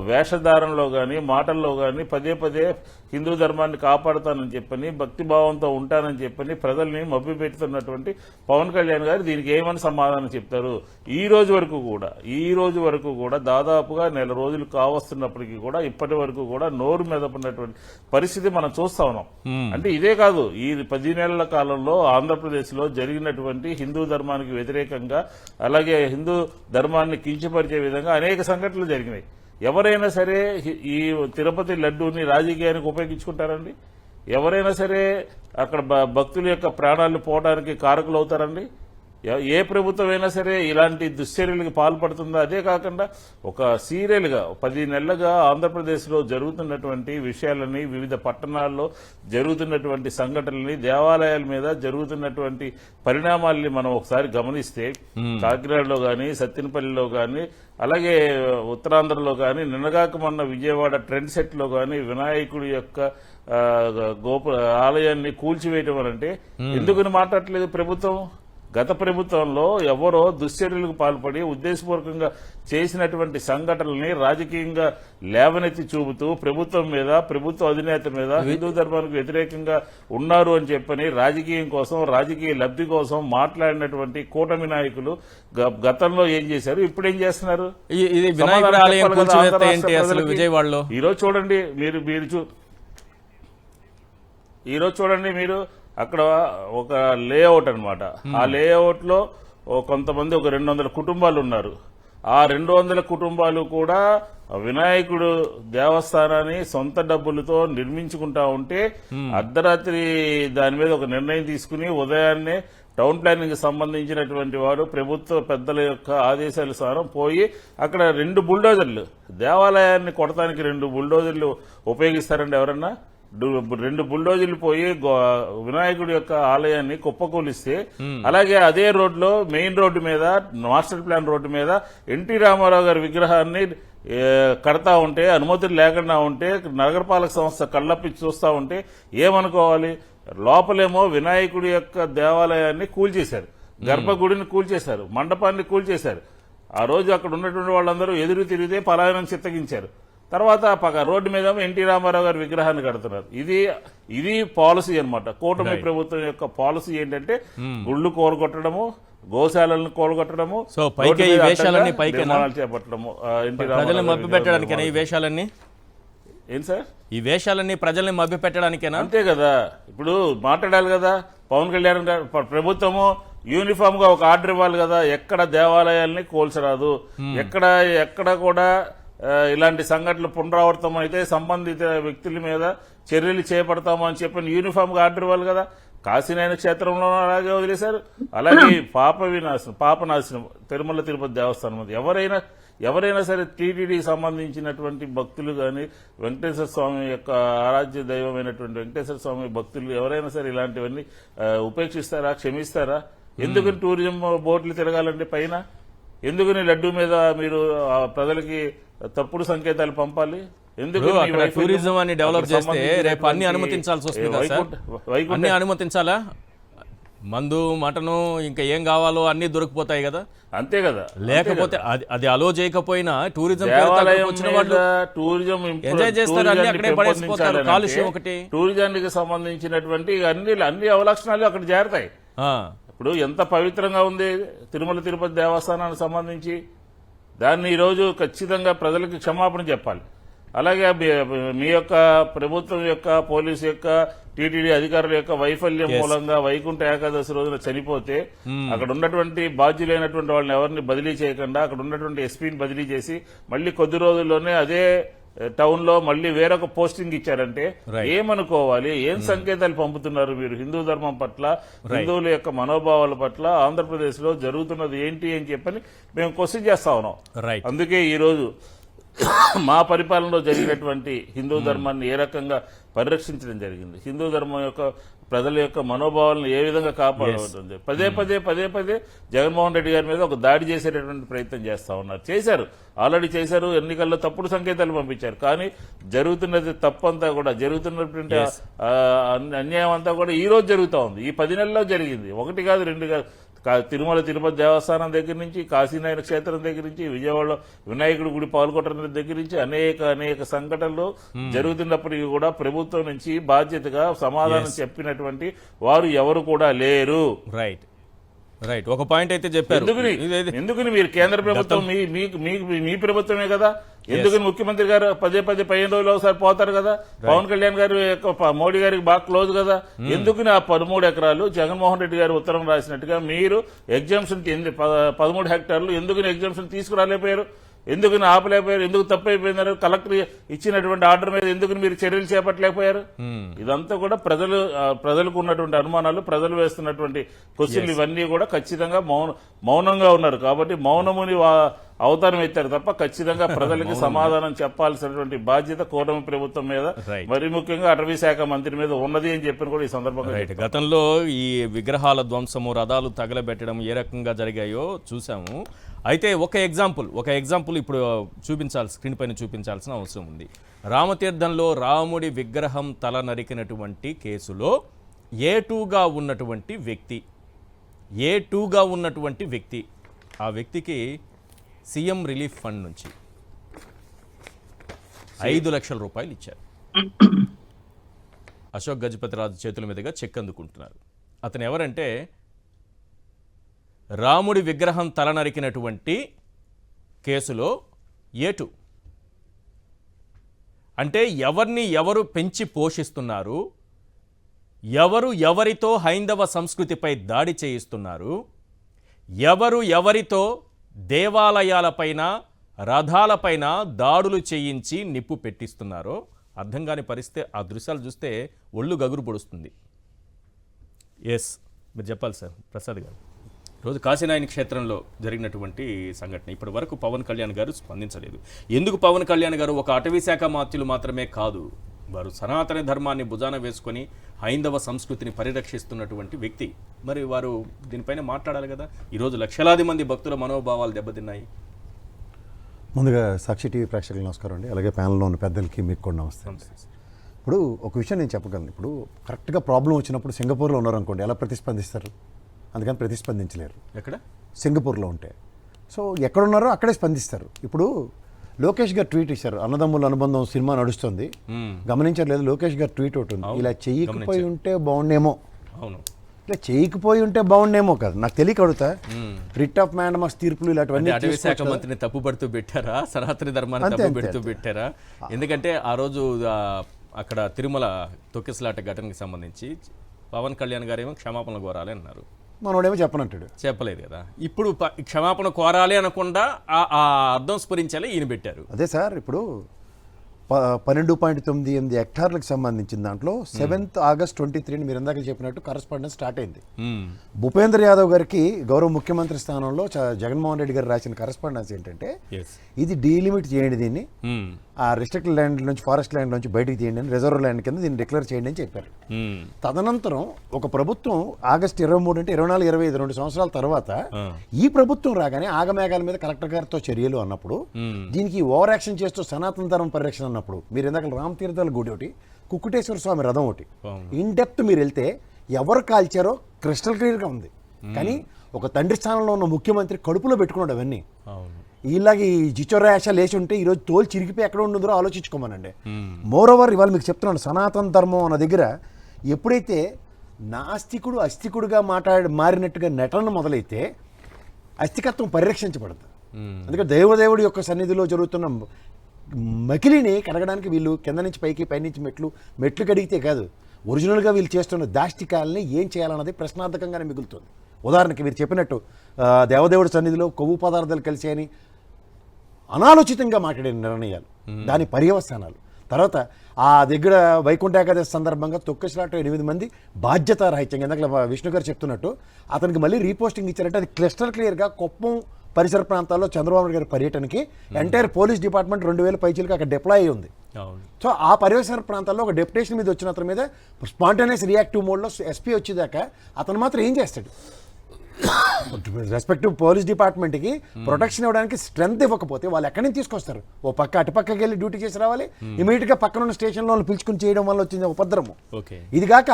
వేషధారణలో గాని, మాటల్లో గాని పదే పదే హిందూ ధర్మాన్ని కాపాడుతానని చెప్పని, భక్తిభావంతో ఉంటానని చెప్పని ప్రజల్ని మభ్యపెడుతున్నటువంటి పవన్ కళ్యాణ్ గారు దీనికి ఏమని సమాధానం చెప్తారు? ఈ రోజు వరకు కూడా దాదాపుగా నెల రోజులు కావస్తున్నప్పటికీ కూడా ఇప్పటి వరకు కూడా నోరు మెదపడినటువంటి పరిస్థితి మనం చూస్తా ఉన్నాం. అంటే ఇదే కాదు, ఈ 10 నెలల కాలంలో ఆంధ్రప్రదేశ్ లో జరిగినటువంటి హిందూ ధర్మానికి వ్యతిరేకంగా, అలాగే హిందూ ధర్మాన్ని కించపరిచే విధంగా అనేక సంఘటనలు జరిగినాయి. ఎవరైనా సరే ఈ తిరుపతి లడ్డూని రాజకీయానికి ఉపయోగించుకుంటారండి? ఎవరైనా సరే అక్కడ భక్తుల యొక్క ప్రాణాలు పోవడానికి కారకులు అవుతారండి? ఏ ప్రభుత్వం అయినా సరే ఇలాంటి దుశ్చర్యలకు పాల్పడుతుందో. అదే కాకుండా ఒక సీరియల్గా 10 నెలలుగా ఆంధ్రప్రదేశ్లో జరుగుతున్నటువంటి విషయాలని, వివిధ పట్టణాల్లో జరుగుతున్నటువంటి సంఘటనల్ని, దేవాలయాల మీద జరుగుతున్నటువంటి పరిణామాల్ని మనం ఒకసారి గమనిస్తే కాకినాడలో కానీ, సత్తెనపల్లిలో కానీ, అలాగే ఉత్తరాంధ్రలో కానీ, నిన్నగాక మొన్న విజయవాడ ట్రెండ్ సెట్లో కానీ వినాయకుడి యొక్క ఆలయాన్ని కూల్చివేయటం అంటే ఎందుకని మాట్లాడట్లేదు ప్రభుత్వం? గత ప్రభుత్వంలో ఎవరో దుశ్చర్యలకు పాల్పడి ఉద్దేశపూర్వకంగా చేసినటువంటి సంఘటనల్ని రాజకీయంగా లేవనెత్తి చూపుతూ ప్రభుత్వం మీద, ప్రభుత్వ అధినేత మీద హిందూ ధర్మానికి వ్యతిరేకంగా ఉన్నారు అని చెప్పని రాజకీయం కోసం, రాజకీయ లబ్ధి కోసం మాట్లాడినటువంటి కూటమి నాయకులు గతంలో ఏం చేశారు, ఇప్పుడు ఏం చేస్తున్నారు? ఈరోజు చూడండి ఈరోజు చూడండి మీరు అక్కడ ఒక లేఅవుట్ అన్నమాట. ఆ లేఅవుట్ లో కొంతమంది ఒక 200 కుటుంబాలు ఉన్నారు. ఆ 200 కుటుంబాలు కూడా వినాయకుడు దేవస్థానాన్ని సొంత డబ్బులతో నిర్మించుకుంటా ఉంటే అర్ధరాత్రి దాని మీద ఒక నిర్ణయం తీసుకుని ఉదయాన్నే టౌన్ ప్లానింగ్ సంబంధించినటువంటి వాడు ప్రభుత్వ పెద్దల యొక్క ఆదేశానుసారం పోయి అక్కడ 2 బుల్డోజర్లు, దేవాలయాన్ని కొడటానికి 2 బుల్డోజర్లు ఉపయోగిస్తారండి ఎవరన్నా? 2 బుల్డోజర్లు పోయి వినాయకుడి యొక్క ఆలయాన్ని కుప్పకూలిస్తే, అలాగే అదే రోడ్లో మెయిన్ రోడ్డు మీద, మాస్టర్ ప్లాన్ రోడ్డు మీద ఎన్టీ రామారావు గారి విగ్రహాన్ని కడతా ఉంటే, అనుమతులు లేకుండా ఉంటే, నగరపాలక సంస్థ కళ్ళప్పి చూస్తా ఉంటే ఏమనుకోవాలి? లోపలేమో వినాయకుడి యొక్క దేవాలయాన్ని కూల్చేశారు, గర్భగుడిని కూల్చేశారు, మండపాన్ని కూల్చేశారు. ఆ రోజు అక్కడ ఉన్నటువంటి వాళ్ళందరూ ఎదురు తిరిగితే పలాయనం చిత్తగించారు. తర్వాత రోడ్డు మీద ఎన్టీ రామారావు గారి విగ్రహాన్ని కడుతున్నారు. ఇది పాలసీ అన్నమాట. కూటమి ప్రభుత్వం యొక్క పాలసీ ఏంటంటే గుళ్ళు కోరగొట్టడము, గోశాలను కోరగొట్టడము, చేపట్టడము. ఎన్టీ రామారావు మభ్యపెట్టడానికేనా ఈ వేషాలన్నీ? ఏం సార్ ఈ వేషాలన్నీ ప్రజల్ని మభ్యపెట్టడానికేనా? అంతే కదా. ఇప్పుడు మాట్లాడాలి కదా పవన్ కళ్యాణ్ గారు. ప్రభుత్వము యూనిఫామ్ గా ఒక ఆర్డర్ ఇవ్వాలి కదా, ఎక్కడ దేవాలయాల్ని కోల్చరాదు, ఎక్కడ కూడా ఇలాంటి సంఘటనలు పునరావృతం అయితే సంబంధిత వ్యక్తుల మీద చర్యలు చేపడతాము అని చెప్పి యూనిఫామ్ గా ఆర్డర్ ఇవ్వాలి కదా. కాశీనాయన క్షేత్రంలో అలాగే వదిలేశారు. అలాగే పాపనాశనం తిరుమల తిరుపతి దేవస్థానం మీద ఎవరైనా సరే టీటీడీకి సంబంధించినటువంటి భక్తులు కానీ, వెంకటేశ్వర స్వామి యొక్క ఆరాధ్య దైవమైనటువంటి వెంకటేశ్వర స్వామి భక్తులు ఎవరైనా సరే ఇలాంటివన్నీ ఉపేక్షిస్తారా, క్షమిస్తారా? ఎందుకని టూరిజం బోట్లు తిరగాలండి పైన? ఎందుకని లడ్డూ మీద మీరు ప్రజలకి తప్పుడు సంకేతాలు పంపాలి? ఎందుకు టూరిజం అని డెవలప్ చేస్తే రేపు అన్ని అనుమతించాల్సి వస్తుంది. అన్ని అనుమతించాలా? మందు, మటను, ఇంకా ఏం కావాలో అన్ని దొరికిపోతాయి కదా. అంతే కదా. లేకపోతే అది అలో చేయకపోయినా టూరిజం టూరిజం ఎంజాయ్ చేస్తారు, అన్ని అక్కడే పడేసిపోతారు. కాలుష్యం ఒకటి. టూరిజానికి సంబంధించినటువంటి అన్ని అవలక్షణాలు అక్కడ చేరతాయి. ఇప్పుడు ఎంత పవిత్రంగా ఉంది తిరుమల తిరుపతి దేవస్థానానికి సంబంధించి, దాన్ని ఈరోజు ఖచ్చితంగా ప్రజలకు క్షమాపణ చెప్పాలి. అలాగే మీ యొక్క ప్రభుత్వం యొక్క, పోలీసు యొక్క, టీటీడీ అధికారుల యొక్క వైఫల్యం మూలంగా వైకుంఠ ఏకాదశి రోజున చనిపోతే అక్కడ ఉన్నటువంటి బాధ్యులైనటువంటి వాళ్ళని ఎవరిని బదిలీ చేయకుండా అక్కడ ఉన్నటువంటి ఎస్పీని బదిలీ చేసి మళ్ళీ కొద్ది రోజుల్లోనే అదే టౌన్ లో మళ్ళీ వేరొక పోస్టింగ్ ఇచ్చారంటే ఏమనుకోవాలి? ఏం సంకేతాలు పంపుతున్నారు మీరు హిందూ ధర్మం పట్ల, హిందువుల యొక్క మనోభావాల పట్ల? ఆంధ్రప్రదేశ్ లో జరుగుతున్నది ఏంటి అని చెప్పని మేము క్వశ్చన్ చేస్తా ఉన్నాం. అందుకే ఈ రోజు మా పరిపాలనలో జరిగినటువంటి హిందూ ధర్మాన్ని ఏ రకంగా పరిరక్షించడం జరిగింది, హిందూ ధర్మం యొక్క ప్రజల యొక్క మనోభావాలను ఏ విధంగా కాపాడుతుంది, పదే జగన్మోహన్ రెడ్డి గారి మీద ఒక దాడి చేసేటటువంటి ప్రయత్నం చేస్తా ఉన్నారు. ఆల్రెడీ చేశారు. ఎన్నికల్లో తప్పుడు సంకేతాలు పంపించారు. కానీ జరుగుతున్నది తప్పంతా కూడా, జరుగుతున్నటువంటి అన్యాయం అంతా కూడా ఈ రోజు జరుగుతూ ఉంది. ఈ 10 నెలల్లో జరిగింది. 1 కాదు 2 కాదు. తిరుమల తిరుపతి దేవస్థానం దగ్గర నుంచి, కాశీనాయన క్షేత్రం దగ్గర నుంచి, విజయవాడలో వినాయకుడి గుడి పాల్గొట్టడం దగ్గర నుంచి అనేక సంఘటనలు జరుగుతున్నప్పటికీ కూడా ప్రభుత్వం నుంచి బాధ్యతగా సమాధానం చెప్పినటువంటి వారు ఎవరు కూడా లేరు. రైట్ ఒక పాయింట్ అయితే చెప్పారు. ఎందుకని మీరు కేంద్ర ప్రభుత్వం మీ ప్రభుత్వమే కదా, ఎందుకని ముఖ్యమంత్రి గారు 15 రోజులు ఒకసారి పోతారు కదా, పవన్ కళ్యాణ్ గారు మోడీ గారికి బాగా క్లోజ్ కదా, ఎందుకని ఆ 13 ఎకరాలు జగన్మోహన్ రెడ్డి గారు ఉత్తరం రాసినట్టుగా మీరు ఎగ్జామ్షన్ 13 హెక్టార్లు ఎందుకని ఎగ్జామ్షన్ తీసుకురాలేకపోయారు? ఎందుకు ఆపలేకపోయారు? ఎందుకు తప్పైపోయినారు? కలెక్టర్ ఇచ్చినటువంటి ఆర్డర్ మీద ఎందుకు మీరు చర్యలు చేపట్టలేకపోయారు? ఇదంతా కూడా ప్రజలకు ఉన్నటువంటి అనుమానాలు, ప్రజలు వేస్తున్నటువంటి క్వశ్చన్లు ఇవన్నీ కూడా ఖచ్చితంగా మౌనంగా ఉన్నారు. కాబట్టి మౌనముని అవతారం ఎత్తారు తప్ప ఖచ్చితంగా ప్రజలకి సమాధానం చెప్పాల్సినటువంటి బాధ్యత కూటమి ప్రభుత్వం మీద, మరి ముఖ్యంగా అటవీ శాఖ మంత్రి మీద ఉన్నది అని చెప్పిన కూడా ఈ సందర్భంగా. గతంలో ఈ విగ్రహాల ధ్వంసము, రథాలు తగలబెట్టడం ఏ రకంగా జరిగాయో చూసాము. అయితే ఒక ఎగ్జాంపుల్ ఇప్పుడు స్క్రీన్ పైన చూపించాల్సిన అవసరం ఉంది. రామతీర్థంలో రాముడి విగ్రహం తల నరికినటువంటి కేసులో ఏ2గా ఉన్నటువంటి వ్యక్తి ఆ వ్యక్తికి సీఎం రిలీఫ్ ఫండ్ నుంచి 5 లక్షల రూపాయలు ఇచ్చారు. అశోక్ గజపతిరాజు చేతుల మీదుగా చెక్ అందుకుంటున్నారు. అతను ఎవరంటే రాముడి విగ్రహం తల నరికినటువంటి కేసులో ఏ2. అంటే ఎవరు పెంచి పోషిస్తున్నారు, ఎవరితో హైందవ సంస్కృతిపై దాడి చేయిస్తున్నారు, ఎవరితో దేవాలయాలపైన, రథాలపైన దాడులు చేయించి నిప్పు పెట్టిస్తున్నారో అర్థం కాని పరిస్థితి. ఆ దృశ్యాలు చూస్తే ఒళ్ళు గగురు పొడుస్తుంది. మీరు చెప్పాలి సార్ ప్రసాద్ గారు. రోజు కాశీనాయని క్షేత్రంలో జరిగినటువంటి సంఘటన ఇప్పటి వరకు పవన్ కళ్యాణ్ గారు స్పందించలేదు. ఎందుకు పవన్ కళ్యాణ్ గారు ఒక అటవీ శాఖ మంత్రులు మాత్రమే కాదు, వారు సనాతన ధర్మాన్ని భుజాన వేసుకొని హైందవ సంస్కృతిని పరిరక్షిస్తున్నటువంటి వ్యక్తి. మరి వారు దీనిపైన మాట్లాడాలి కదా. ఈరోజు లక్షలాది మంది భక్తుల మనోభావాలు దెబ్బతిన్నాయి. ముందుగా సాక్షి టీవీ ప్రేక్షకులకు నమస్కారం అండి. అలాగే ప్యానల్లో ఉన్న పెద్దలకి మీకు కూడా నమస్తే. ఇప్పుడు ఒక విషయం నేను చెప్పగలను. ఇప్పుడు కరెక్ట్గా ప్రాబ్లం వచ్చినప్పుడు సింగపూర్లో ఉన్నారనుకోండి, ఎలా ప్రతిస్పందిస్తారు? అందుకని ప్రతిస్పందించలేరు. ఎక్కడ? సింగపూర్లో ఉంటే. సో ఎక్కడున్నారో అక్కడే స్పందిస్తారు. ఇప్పుడు లోకేష్ గారు ట్వీట్ ఇచ్చారు, అన్నదమ్ముల అనుబంధం సినిమా నడుస్తుంది, గమనించట్లేదు? లోకేష్ గారు ట్వీట్ ఒకటి ఉంది, ఇలా చేయకపోయి ఉంటే బాగుండేమో. అవును, ఇలా చేయకపోయి ఉంటే బాగుండేమో కాదు, నాకు తెలియక అడుగుతా. రిట్ ఆఫ్ మ్యాండమస్ తీర్పులు ఇలాంటివన్నీ అటవీ శాఖ మంత్రిని తప్పుపడుతూ పెట్టారా, సనాతన ధర్మాన్ని తప్పుపెడుతూ పెట్టారా? ఎందుకంటే ఆ రోజు అక్కడ తిరుమల తొక్కిసలాట ఘటనకి సంబంధించి పవన్ కళ్యాణ్ గారు ఏమో క్షమాపణ కోరాలి అన్నారు, మనోడేమో చెప్పనంటాడు. చెప్పలేదు కదా. ఇప్పుడు క్షమాపణ కోరాలి అనకుండా ఆ అర్థం స్ఫురించాలి ఈయన పెట్టారు. అదే సార్, ఇప్పుడు 12.98 హెక్టార్లకు సంబంధించిన దాంట్లో 7th August 23 మీరు ఇందాక చెప్పినట్టు కరస్పాండెన్స్ స్టార్ట్ అయింది. భూపేంద్ర యాదవ్ గారికి గౌరవ ముఖ్యమంత్రి స్థానంలో జగన్మోహన్ రెడ్డి గారు రాసిన కరస్పాండెన్స్ ఏంటంటే, ఇది డీలిమిట్ చేయండి, దీన్ని ఆ రిస్ట్రిక్టెడ్ ల్యాండ్ నుంచి, ఫారెస్ట్ ల్యాండ్ నుంచి బయటికి తీయండి అని, రిజర్వ్ ల్యాండ్ కింద దీన్ని డిక్లేర్ చేయండి అని చెప్పారు. తదనంతరం ఒక ప్రభుత్వం ఆగస్టు 23 అంటే 24, 25 2 సంవత్సరాల తర్వాత ఈ ప్రభుత్వం రాగానే ఆగమేఘాల మీద కలెక్టర్ గారితో చర్యలు అన్నప్పుడు, దీనికి ఓవర్ యాక్షన్ చేస్తూ సనాతన ధర్మం పరిరక్షణ అన్నప్పుడు, మీరు ఇందాక రామతీర్థాల గుడి ఒకటి, కుక్కుటేశ్వర స్వామి రథం ఒకటి, ఇన్ డెప్త్ మీరు వెళ్తే ఎవరు కాల్చారో క్రిస్టల్ క్లియర్గా ఉంది. కానీ ఒక తండ్రి స్థానంలో ఉన్న ముఖ్యమంత్రి కడుపులో పెట్టుకున్నాడు అవన్నీ. ఇలాగే ఈ జిచోరాష లేచి ఉంటే ఈరోజు తోలు చిరిగిపోయి ఎక్కడ ఉంటుందో ఆలోచించుకోమనండి. మోరోవర్ ఇవాళ మీకు చెప్తున్నాను, సనాతన ధర్మం అన్న దగ్గర ఎప్పుడైతే నాస్తికుడు అస్తికుడుగా మారినట్టుగా నటన మొదలైతే అస్తికత్వం పరిరక్షించబడదు. అందుకే దేవదేవుడి యొక్క సన్నిధిలో జరుగుతున్న మకిలిని కడగడానికి వీళ్ళు కింద నుంచి పైకి, పైనుంచి మెట్లు కడిగితే కాదు, ఒరిజినల్గా వీళ్ళు చేస్తున్న దాష్టికాలని ఏం చేయాలన్నది ప్రశ్నార్థకంగానే మిగులుతుంది. ఉదాహరణకి మీరు చెప్పినట్టు దేవదేవుడి సన్నిధిలో కొవ్వు పదార్థాలు కలిసి అని అనాలోచితంగా మాట్లాడే నిర్ణయాలు, దాని పర్యవసానాలు, తర్వాత ఆ దగ్గర వైకుంఠ ఏకాదశి సందర్భంగా తొక్కిసలాట 8 మంది బాధ్యత రాహిత్యంగా, ఇందాక విష్ణు గారు చెప్తున్నట్టు అతనికి మళ్ళీ రీపోస్టింగ్ ఇచ్చారంటే అది క్లిస్టర్ క్లియర్గా కుప్పం పరిసర ప్రాంతాల్లో చంద్రబాబు గారి పర్యటనకి ఎంటైర్ పోలీస్ డిపార్ట్మెంట్ 2000 పైచీలకు అక్కడ డిప్లాయ్ అయి ఉంది. సో ఆ పరిసర ప్రాంతాల్లో ఒక డెప్యుటేషన్ మీద వచ్చిన అతని మీద స్పాంటేనియస్ రియాక్టివ్ మోడ్లో ఎస్పీ వచ్చేదాకా అతను మాత్రం ఏం చేస్తాడు? రెస్పెక్టివ్ పోలీస్ డిపార్ట్మెంట్కి ప్రొటెక్షన్ ఇవ్వడానికి స్ట్రెంత్ ఇవ్వకపోతే వాళ్ళు ఎక్కడి నుంచి తీసుకొస్తారు? ఓ పక్క అటుపక్కకి వెళ్ళి డ్యూటీ చేసి రావాలి, ఇమీడియట్గా పక్కన ఉన్న స్టేషన్లో పిలుచుకుని చేయడం వల్ల వచ్చింది ఉపద్రవం. ఇది కాక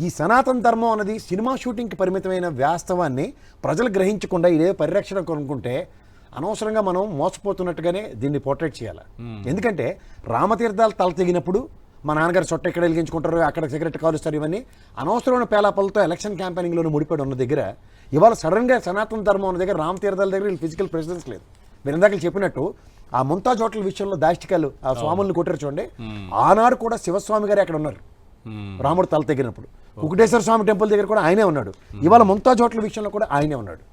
ఈ సనాతన ధర్మం అనేది సినిమా షూటింగ్కి పరిమితమైన వాస్తవాన్ని ప్రజలు గ్రహించకుండా ఇదే పరిరక్షణ కొనుక్కుంటే అనవసరంగా మనం మోసపోతున్నట్టుగానే దీన్ని పోర్ట్రేట్ చేయాలి. ఎందుకంటే రామతీర్థాలు తల తెగినప్పుడు మా నాన్నగారు చొట్ట ఎక్కడ వెలిగించుకుంటారు, అక్కడ సిగరెట్ కాలుస్తారు, ఇవన్నీ అనవసరమైన పేలాపలతో ఎలక్షన్ క్యాంపెయినింగ్లోనే ముడిపడి ఉన్న దగ్గర ఇవాళ సడన్గా సనాతన ధర్మం ఉన్న దగ్గర రామతీర్థాల దగ్గర ఫిజికల్ ప్రెసిడెన్స్ లేదు. మీరు ఇందాక చెప్పినట్టు ఆ ముంతాజ్ హోటల్ విషయంలో దాష్టికాలు ఆ స్వాములను కొట్టారు చూడండి, ఆనాడు కూడా శివస్వామి గారు అక్కడ ఉన్నారు రాముడు తల తెగినప్పుడు. కుకుటేశ్వర స్వామి టెంపుల్ దగ్గర కూడా ఆయనే ఉన్నాడు. ఇవాళ ముంతాజ్ హోటల్ విషయంలో కూడా ఆయనే ఉన్నాడు.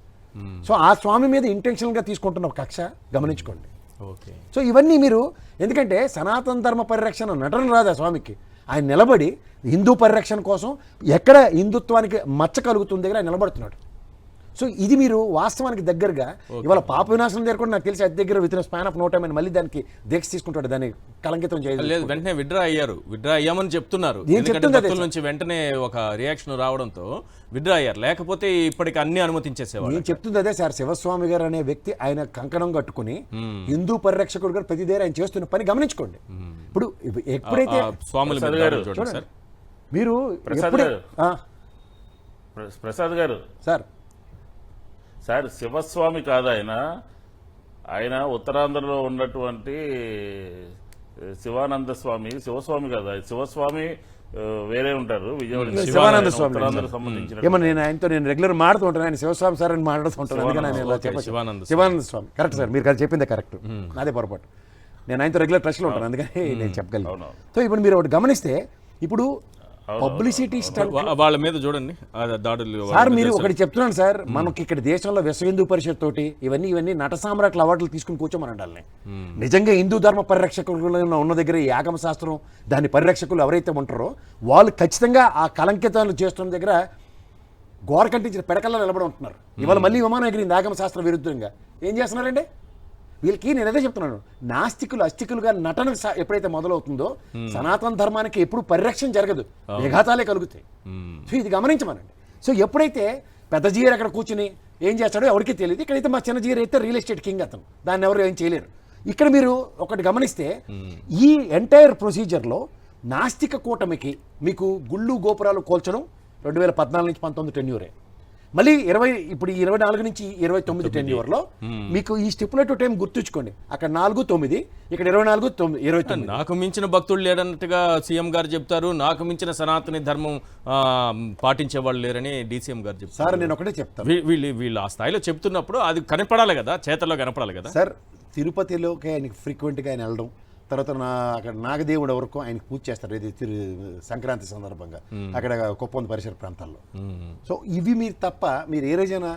సో ఆ స్వామి మీద ఇంటెన్షనల్గా తీసుకుంటున్న కక్ష గమనించుకోండి. ఓకే. సో ఇవన్నీ మీరు ఎందుకంటే సనాతన ధర్మ పరిరక్షణ నటన రాదా స్వామికి, ఆయన నిలబడి హిందూ పరిరక్షణ కోసం ఎక్కడ హిందుత్వానికి మచ్చ కలుగుతుంది దగ్గర ఆయన నిలబడుతున్నాడు. సో ఇది మీరు వాస్తవానికి దగ్గరగా ఇవాళ పాప వినాశనం దగ్గర కూడా నాకు తెలిసి అతి దగ్గర with span of no time అని మళ్ళీ దానికి దీక్ష తీసుకుంటాడు, దాన్ని కలంకితం చేయలేదు. లేదు, వెంటనే విత్డ్రా అయ్యామని చెప్తున్నారు. ఏం ఎందుకంటే చెప్తుంది అదే భక్తుల నుంచి వెంటనే ఒక రియాక్షన్ రావడంతో విత్డ్రా అయ్యారు, లేకపోతే ఇప్పటికి అన్ని అనుమతించేసేవాళ్ళు. నేను చెప్తుంది అదే సార్, శివస్వామి గారు అనే వ్యక్తి ఆయన కంకణం కట్టుకుని హిందూ పరిరక్షకుడు గారు ప్రతి దగ్గర ఆయన చేస్తున్న పని గమనించుకోండి. ఇప్పుడు ఎప్పుడైతే స్వాములు చూడండి సార్, మీరు ప్రసాద్ గారు, ప్రసాద్ గారు సార్ శివస్వామి కాదు ఆయన ఉత్తరాంధ్రలో ఉన్నటువంటి శివానంద స్వామి, శివస్వామి కాదు, శివస్వామి వేరే ఉంటారు, విజయవాడ శివానంద స్వామి ఉత్తరాంధ్రకు సంబంధించిన. ఏమన్నా నేను ఆయనతో రెగ్యులర్ మాడుతూ ఉంటాను, ఆయన శివస్వామి సార్ అని మాట్లాడుతూ ఉంటాను, అందుకని ఆయన ఇలా చెప్పాను. శివానంద స్వామి కరెక్ట్ సార్, మీరు చెప్పిందే కరెక్ట్, అదే పొరపాటు. నేను ఆయనతో రెగ్యులర్ టచ్లో ఉంటాను, అందుకని నేను చెప్పగలను. సో ఇప్పుడు మీరు ఒకటి గమనిస్తే ఇప్పుడు పబ్లిసిటీ వాళ్ళ మీద చూడండి దాడులు. సార్ మీరు ఒకటి చెప్తున్నాను సార్, మనకి ఇక్కడ దేశంలో విశ్వ హిందూ పరిషత్ తోటి ఇవన్నీ నట సామ్రాట్ల అవార్డులు తీసుకుని కూర్చోమని ఉండాలి. నిజంగా హిందూ ధర్మ పరిరక్షకులు ఉన్న దగ్గర ఈ ఆగమ శాస్త్రం దాని పరిరక్షకులు ఎవరైతే ఉంటారో వాళ్ళు ఖచ్చితంగా ఆ కలంకితాలు చేస్తున్న దగ్గర గోర కంటించిన పెడకల్లా నిలబడి ఉంటున్నారు. ఇవాళ మళ్ళీ విమానం ఎగిరింది ఆగమ శాస్త్రం విరుద్ధంగా. ఏం చేస్తున్నారండి వీళ్ళకి? నేను అదే చెప్తున్నాను, నాస్తికులు అస్తికులుగా నటన ఎప్పుడైతే మొదలవుతుందో సనాతన ధర్మానికి ఎప్పుడు పరిరక్షణ జరగదు, విఘాతాలే కలుగుతాయి. సో ఇది గమనించమనండి. సో ఎప్పుడైతే పెద్ద జీయర్ అక్కడ కూర్చుని ఏం చేస్తాడో ఎవరికి తెలియదు, ఇక్కడైతే మా చిన్న జీయర్ అయితే రియల్ ఎస్టేట్ కింగ్ అతను, దాన్ని ఎవరు ఏం చేయలేరు. ఇక్కడ మీరు ఒకటి గమనిస్తే ఈ ఎంటైర్ ప్రొసీజర్లో నాస్తిక కూటమికి మీకు గుళ్ళు గోపురాలు కోల్చడం 2014 నుంచి 19 టెన్యూరే, మళ్ళీ ఇప్పుడు 24 నుంచి 29 టెన్యూర్లో మీకు ఈ స్టిపులేటివ్ టైం గుర్తుంచుకోండి. అక్కడ 4-9, ఇక్కడ 24-29. నాకు మించిన భక్తులు లేడన్నట్టుగా సీఎం గారు చెప్తారు, నాకు మించిన సనాతని ధర్మం పాటించే వాళ్ళు లేరని డీసీఎం గారు చెప్తారు. సార్ నేను ఒకటే చెప్తాను, వీళ్ళు ఆ స్థాయిలో చెప్తున్నప్పుడు అది కనపడాలి కదా, చేతల్లో కనపడాలి కదా. సార్ తిరుపతిలోకి ఆయనకి ఫ్రీక్వెంట్గా ఆయన వెళ్ళడం, తర్వాత అక్కడ నాగదేవుడు వరకు ఆయనకు పూజ చేస్తారు, ఇది సంక్రాంతి సందర్భంగా అక్కడ కుప్పం పరిసర ప్రాంతాల్లో. సో ఇవి మీరు తప్ప మీరు ఏ రోజైనా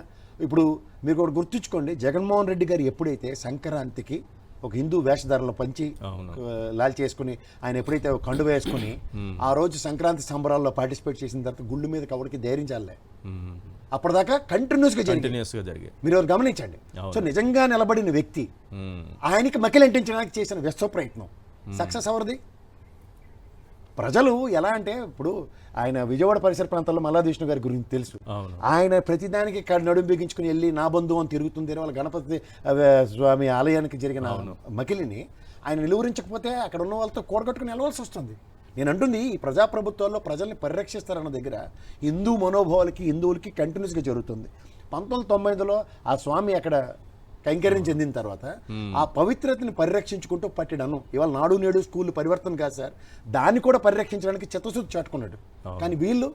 ఇప్పుడు మీరు కూడా గుర్తుంచుకోండి, జగన్మోహన్ రెడ్డి గారు ఎప్పుడైతే సంక్రాంతికి ఒక హిందూ వేషధారణలో పంచి లాల్ చేసుకుని ఆయన ఎప్పుడైతే కండు వేసుకుని ఆ రోజు సంక్రాంతి సంబరాల్లో పార్టిసిపేట్ చేసిన తర్వాత గుళ్ళు మీద కవడికి ధైర్యం చాలే, అప్పటిదాకా కంటిన్యూస్గా జరిగాయి. మీరు ఎవరు గమనించండి. సో నిజంగా నిలబడిన వ్యక్తి ఆయనకి మకిలి అంటించడానికి చేసిన విశ్వ ప్రయత్నం సక్సెస్ ఎవరిది? ప్రజలు ఎలా అంటే ఇప్పుడు ఆయన విజయవాడ పరిసర ప్రాంతాల్లో మల్లాదీష్ణు గారి గురించి తెలుసు, ఆయన ప్రతిదానికి నడుం బిగించుకుని వెళ్ళి నా బంధువు అని తిరుగుతుంది. వాళ్ళ గణపతి స్వామి ఆలయానికి జరిగిన మకిలిని ఆయన నిలువరించకపోతే అక్కడ ఉన్న వాళ్ళతో కూడగట్టుకుని వెళ్ళవలసి వస్తుంది. నేను అంటుంది ఈ ప్రజాప్రభుత్వాల్లో ప్రజల్ని పరిరక్షిస్తారన్న దగ్గర హిందూ మనోభావాలకి హిందువులకి కంటిన్యూస్గా జరుగుతుంది. 1990లో ఆ స్వామి అక్కడ కైంకర్యం చెందిన తర్వాత ఆ పవిత్రతని పరిరక్షించుకుంటూ పట్టిడను. ఇవాళ నాడు నేడు స్కూల్ పరివర్తన కాదు సార్, దాన్ని కూడా పరిరక్షించడానికి చిత్తశుద్ధి చాటుకున్నాడు. కానీ వీళ్ళు